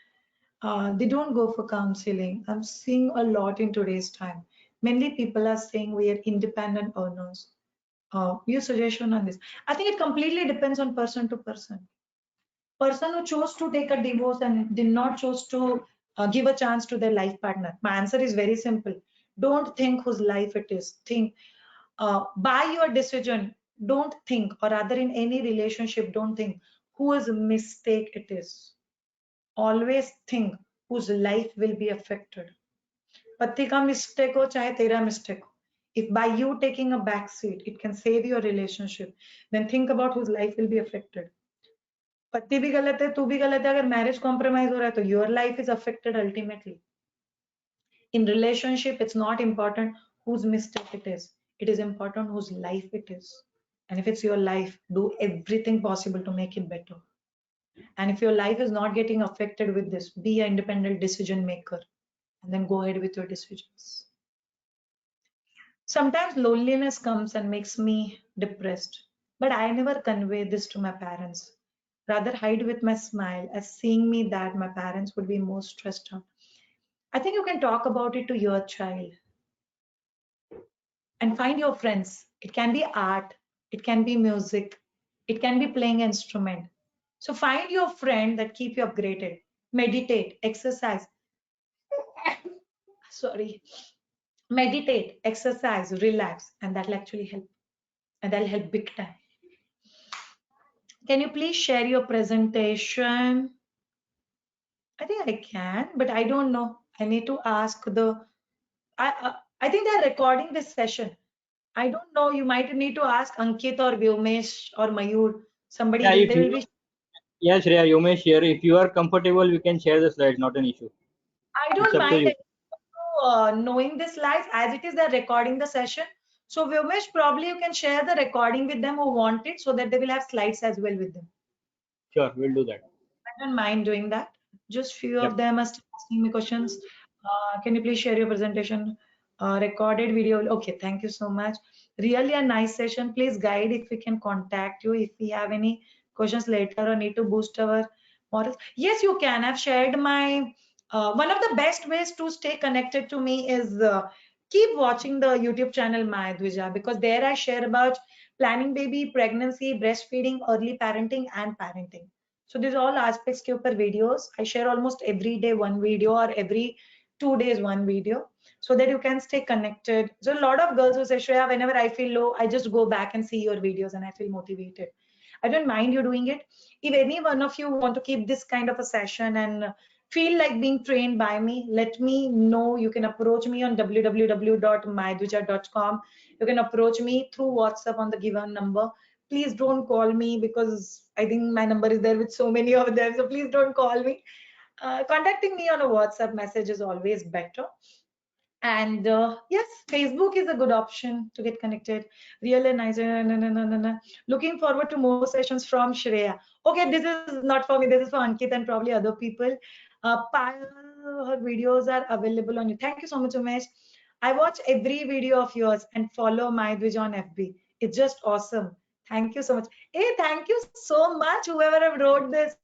Speaker 2: They don't go for counseling. I'm seeing a lot in today's time. Mainly people are saying we are independent earners. Your suggestion on this? I think it completely depends on person to person. Person who chose to take a divorce and did not choose to give a chance to their life partner. My answer is very simple. Don't think whose life it is. Think by your decision. Don't think, or rather in any relationship, don't think whose mistake it is. Always think whose life will be affected. पति का mistake हो चाहे तेरा mistake हो. If by you taking a back seat, it can save your relationship, then think about whose life will be affected. पति भी गलत है, तू भी गलत है. अगर marriage compromise हो रहा है, तो your life is affected ultimately. In relationship, it's not important whose mistake it is. It is important whose life it is. And if it's your life, do everything possible to make it better. And if your life is not getting affected with this, be an independent decision maker and then go ahead with your decisions. Sometimes loneliness comes and makes me depressed, but I never convey this to my parents. Rather hide with my smile as seeing me that my parents would be more stressed out. I think you can talk about it to your child and find your friends. It can be art, it can be music, it can be playing an instrument. So find your friend that keep you upgraded. Meditate, exercise. Sorry. Meditate, exercise, relax, and that'll actually help. And that'll help big time. Can you please share your presentation? I think I can, but I don't know. I need to ask the. I think they're recording this session. I don't know. You might need to ask Ankit or Vyumesh or Mayur. Somebody.
Speaker 5: Yeah, if
Speaker 2: They will
Speaker 5: you,
Speaker 2: be.
Speaker 5: yeah, Shreya, you may share. If you are comfortable, we can share the slides, not an issue.
Speaker 2: I
Speaker 5: It's
Speaker 2: don't
Speaker 5: up to
Speaker 2: mind
Speaker 5: you.
Speaker 2: knowing the slides as it is. They're recording the session. So Vyumesh, probably you can share the recording with them who want it, so that they will have slides as well with them.
Speaker 5: Sure, we'll do that.
Speaker 2: I don't mind doing that. Just few
Speaker 5: Yep.
Speaker 2: of them are still asking me questions. Can you please share your presentation? Recorded video. Okay, thank you so much. Really a nice session. Please guide if we can contact you if we have any questions later or need to boost our morals. Yes, you can. I've shared my one of the best ways to stay connected to me is keep watching the YouTube channel Maya Dvija, because there I share about planning baby, pregnancy, breastfeeding, early parenting, and parenting. So these all aspects के ऊपर videos. I share almost every day one video or every 2 days one video, so that you can stay connected. So a lot of girls who say, Shreya, whenever I feel low, I just go back and see your videos and I feel motivated. I don't mind you doing it. If any one of you want to keep this kind of a session and feel like being trained by me, let me know. You can approach me on www.mydvija.com. You can approach me through WhatsApp on the given number. Please don't call me because I think my number is there with so many of them. So please don't call me. Contacting me on a WhatsApp message is always better. And yes, Facebook is a good option to get connected. Really nice. Looking forward to more sessions from Shreya. Okay, this is not for me. This is for Ankit and probably other people. Payal, her videos are available on you. Thank you so much, Umesh. I watch every video of yours and follow MyDvij on FB. It's just awesome. Thank you so much. Hey, thank you so much, whoever wrote this.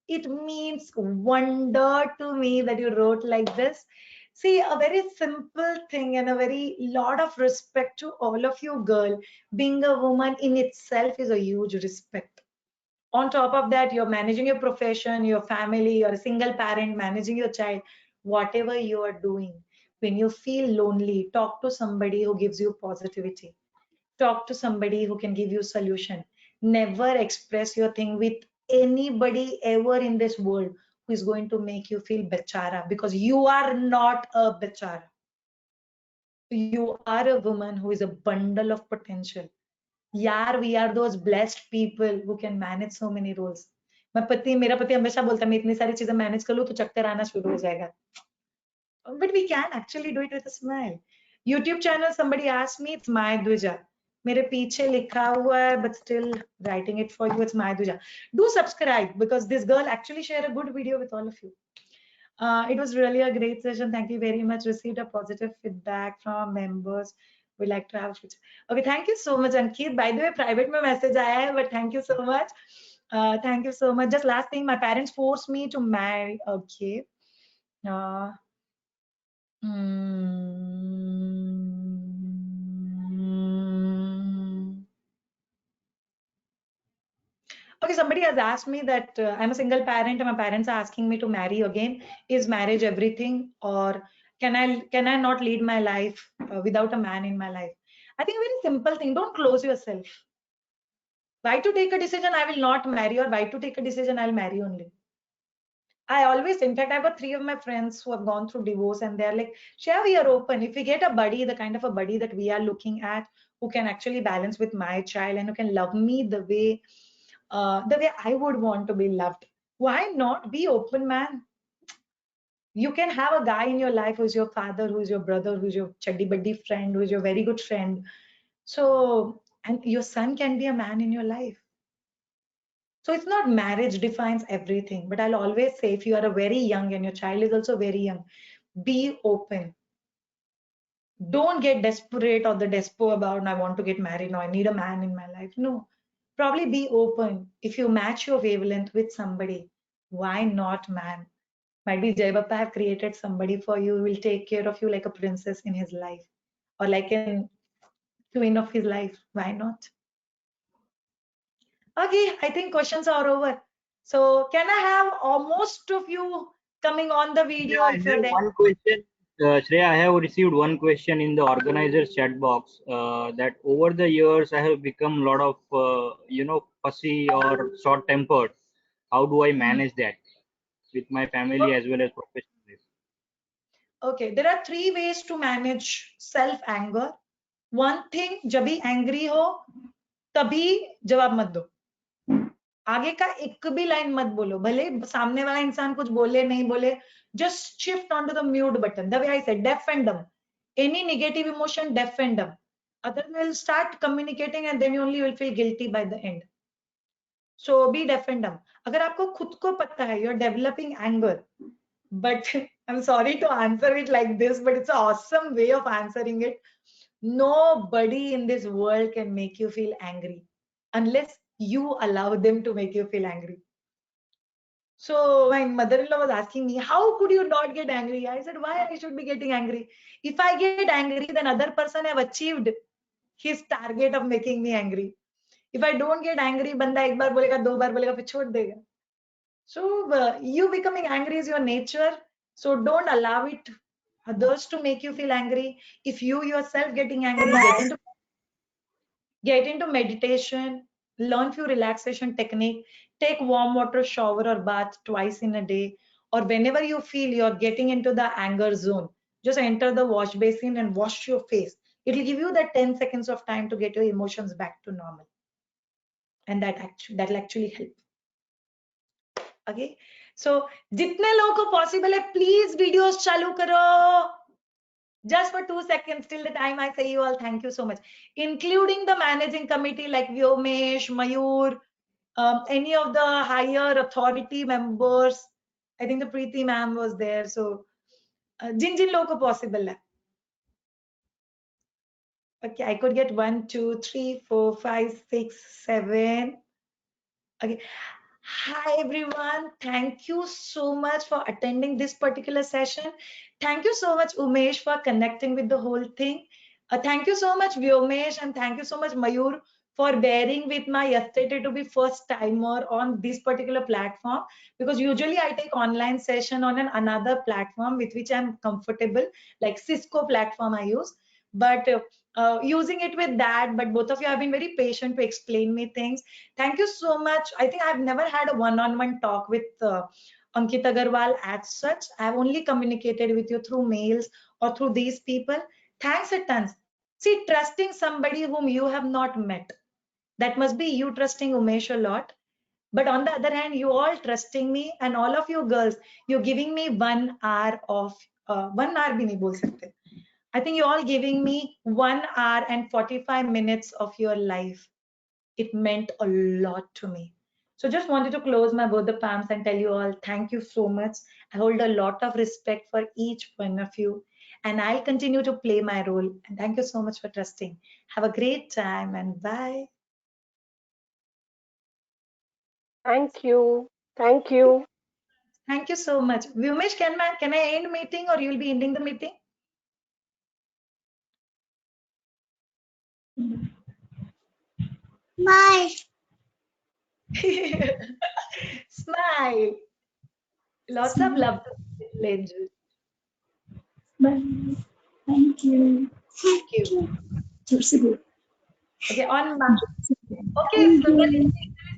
Speaker 2: It means wonder to me that you wrote like this. See, a very simple thing and a very lot of respect to all of you, girl. Being a woman in itself is a huge respect. On top of that, you're managing your profession, your family, you're a single parent, managing your child, whatever you are doing. When you feel lonely, talk to somebody who gives you positivity. Talk to somebody who can give you solution. Never express your thing with anybody ever in this world who is going to make you feel bechara, because you are not a bechara. You are a woman who is a bundle of potential. यार, we are those blessed people who can manage so many roles. मेरा पति हमेशा बोलता है मैं इतनी सारी चीजें मैनेज कर लूं तो चक्कर आना शुरू हो जाएगा. But we can actually do it with a smile. YouTube channel, somebody asked me, it's my Dvija. मेरे पीछे लिखा हुआ है, but still writing it for you, it's my Dvija. Do subscribe, because this girl actually shared a good video with all of you. It was really a great session. Thank you very much. Received a positive feedback from members. We like to have a future. Okay, thank you so much, Ankit. By the way, private में message आया है, but thank you so much. Thank you so much. Just last thing, my parents forced me to marry. Okay. Okay, somebody has asked me that I'm a single parent and my parents are asking me to marry again. Is marriage everything, or can I not lead my life without a man in my life? I think a very simple thing. Don't close yourself. Why to take a decision I will not marry, or why to take a decision I'll marry only? I always, in fact, I've got 3 of my friends who have gone through divorce, and they're like, Shreya, we are open. If we get a buddy, the kind of a buddy that we are looking at, who can actually balance with my child and who can love me the way I would want to be loved, why not be open, man? You can have a guy in your life who's your father, who's your brother, who's your chaddi buddy friend, who's your very good friend. So, and your son can be a man in your life. So it's not marriage defines everything, but I'll always say, if you are a very young and your child is also very young, be open. Don't get desperate or the despo about, I want to get married now, I need a man in my life. No, probably be open. If you match your wavelength with somebody, why not, man? Might be Jai Bappa have created somebody for you who will take care of you like a princess in his life, or like a queen of his life. Why not? Okay, I think questions are over. So can I have most of you coming on the video
Speaker 5: Yeah, I
Speaker 2: if you're
Speaker 5: have
Speaker 2: there?
Speaker 5: one question. Shreya, I have received one question in the organizer's chat box that over the years I have become a lot of, fussy or short-tempered. How do I manage that with my family as well as professionally?
Speaker 2: Okay, there are 3 ways to manage self-anger. One thing, जब भी angry हो, तभी जवाब मत दो. आगे का एक भी लाइन मत बोलो, भले सामने वाला इंसान कुछ बोले नहीं बोले, just shift onto the mute button. The way I said, deaf and dumb. Any negative emotion, deaf and dumb. Others will start communicating and then you only will feel guilty by the end. So be deaf and dumb. अगर आपको खुद को पता है, you're developing anger, but I'm sorry to answer it like this, but it's an awesome way of answering it. Nobody in this world can make you feel angry unless you allow them to make you feel angry. So my mother-in-law was asking me, how could you not get angry? I said, why I should be getting angry? If I get angry, then other person have achieved his target of making me angry. If I don't get angry, banda ek baar bolega, do baar bolega, fir chhod dega. So you becoming angry is your nature. So don't allow it others to make you feel angry. If you yourself getting angry, get into meditation, learn few relaxation technique, take warm water shower or bath twice in a day, or whenever you feel you're getting into the anger zone, just enter the wash basin and wash your face. It will give you that 10 seconds of time to get your emotions back to normal, and that'll actually help. Okay, so जितने लोगों को possible है, please videos चालू करो. Just for 2 seconds till the time I say you all thank you so much, including the managing committee like Vyomesh, Mayur, any of the higher authority members. I think the Preeti ma'am was there. So jin logo ko possible hai. Okay, I could get 1, 2, 3, 4, 5, 6, 7. Okay. Hi everyone, thank you so much for attending this particular session. Thank you so much Umesh for connecting with the whole thing. Thank you so much Vyomesh, and thank you so much Mayur for bearing with my yesterday to be first timer on this particular platform, because usually I take online session on another platform with which I'm comfortable, like Cisco platform I use. But using it with that, but both of you have been very patient to explain me things. Thank you so much. I think I've never had a one-on-one talk with Ankit Agarwal as such. I've only communicated with you through mails or through these people. Thanks a tons. See, trusting somebody whom you have not met, that must be you trusting Umesh a lot. But on the other hand, you all trusting me, and all of you girls, you're giving me 1 hour of 1 hour bhi nahi bol sakte. I think you're all giving me 1 hour and 45 minutes of your life. It meant a lot to me. So just wanted to close my both the palms and tell you all thank you so much. I hold a lot of respect for each one of you, and I'll continue to play my role. And thank you so much for trusting. Have a great time and bye.
Speaker 6: Thank you. Thank you.
Speaker 2: Thank you so much. Vyumesh, can I end meeting or you'll be ending the meeting?
Speaker 7: Bye.
Speaker 2: Smile. Lots of love to little angel.
Speaker 7: Bye. Thank you.
Speaker 2: Thank you.
Speaker 7: Thank
Speaker 2: Okay, on my okay,
Speaker 7: you.
Speaker 2: so the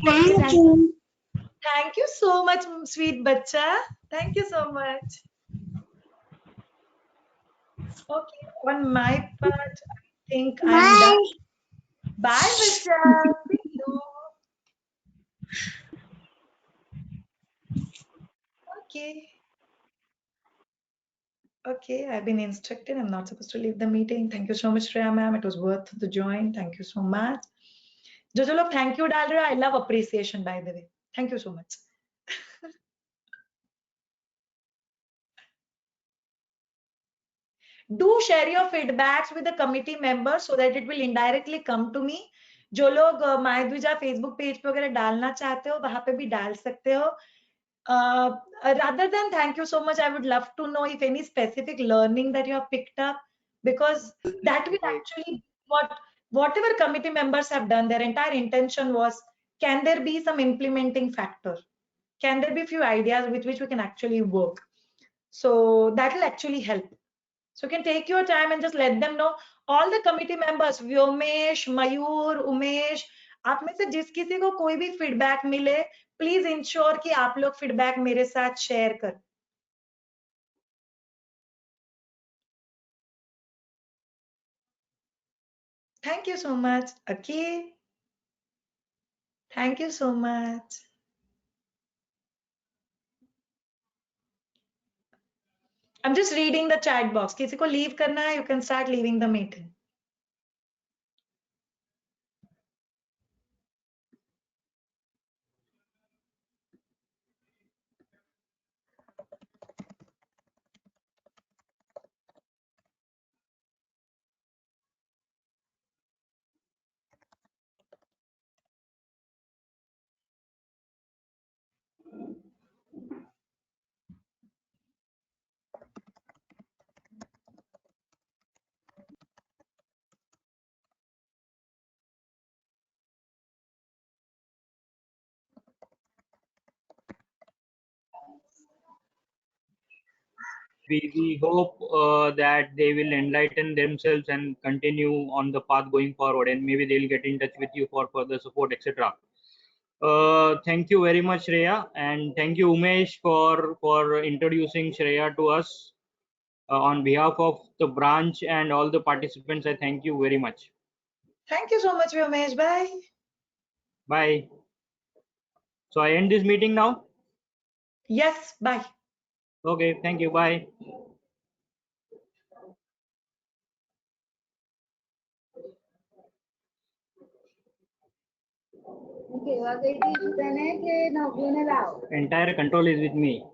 Speaker 7: Thank
Speaker 2: thank
Speaker 7: you.
Speaker 2: thank you so much, sweet bacha. Thank you so much. Okay, on my part, I think I'm done.
Speaker 7: Bye.
Speaker 2: Bye, Vishal. See you. Okay. Okay, I've been instructed. I'm not supposed to leave the meeting. Thank you so much, Shreya ma'am. It was worth the join. Thank you so much. Jojolo, thank you, Dalra. I love appreciation, by the way. Thank you so much. Do share your feedbacks with the committee members so that it will indirectly come to me. जो लोग मायद्विजा Facebook page पे वगैरह डालना चाहते हो वहां पे भी डाल सकते हो. Rather than thank you so much, I would love to know if any specific learning that you have picked up, because that will actually whatever committee members have done, their entire intention was, can there be some implementing factor? Can there be few ideas with which we can actually work? So that will actually help. So you can take your time and just let them know. All the committee members, Vyomesh, Mayur, Umesh, आप में से जिस किसी को कोई भी feedback मिले, please ensure कि आप लोग फीडबैक मेरे साथ शेयर कर. Thank you so much. Okay. Thank you so much. I'm just reading the chat box. किसी को leave करना है, you can start leaving the meeting.
Speaker 5: We hope that they will enlighten themselves and continue on the path going forward, and maybe they'll get in touch with you for further support, etc. Thank you very much, Shreya, and thank you, Umesh, for introducing Shreya to us. On behalf of the branch and all the participants, I thank you very much.
Speaker 2: Thank you so much, Vyomesh. Bye.
Speaker 5: Bye. So I end this meeting now.
Speaker 2: Yes, bye.
Speaker 5: Okay, thank you. Bye.
Speaker 3: Okay,
Speaker 5: Entire control is with me.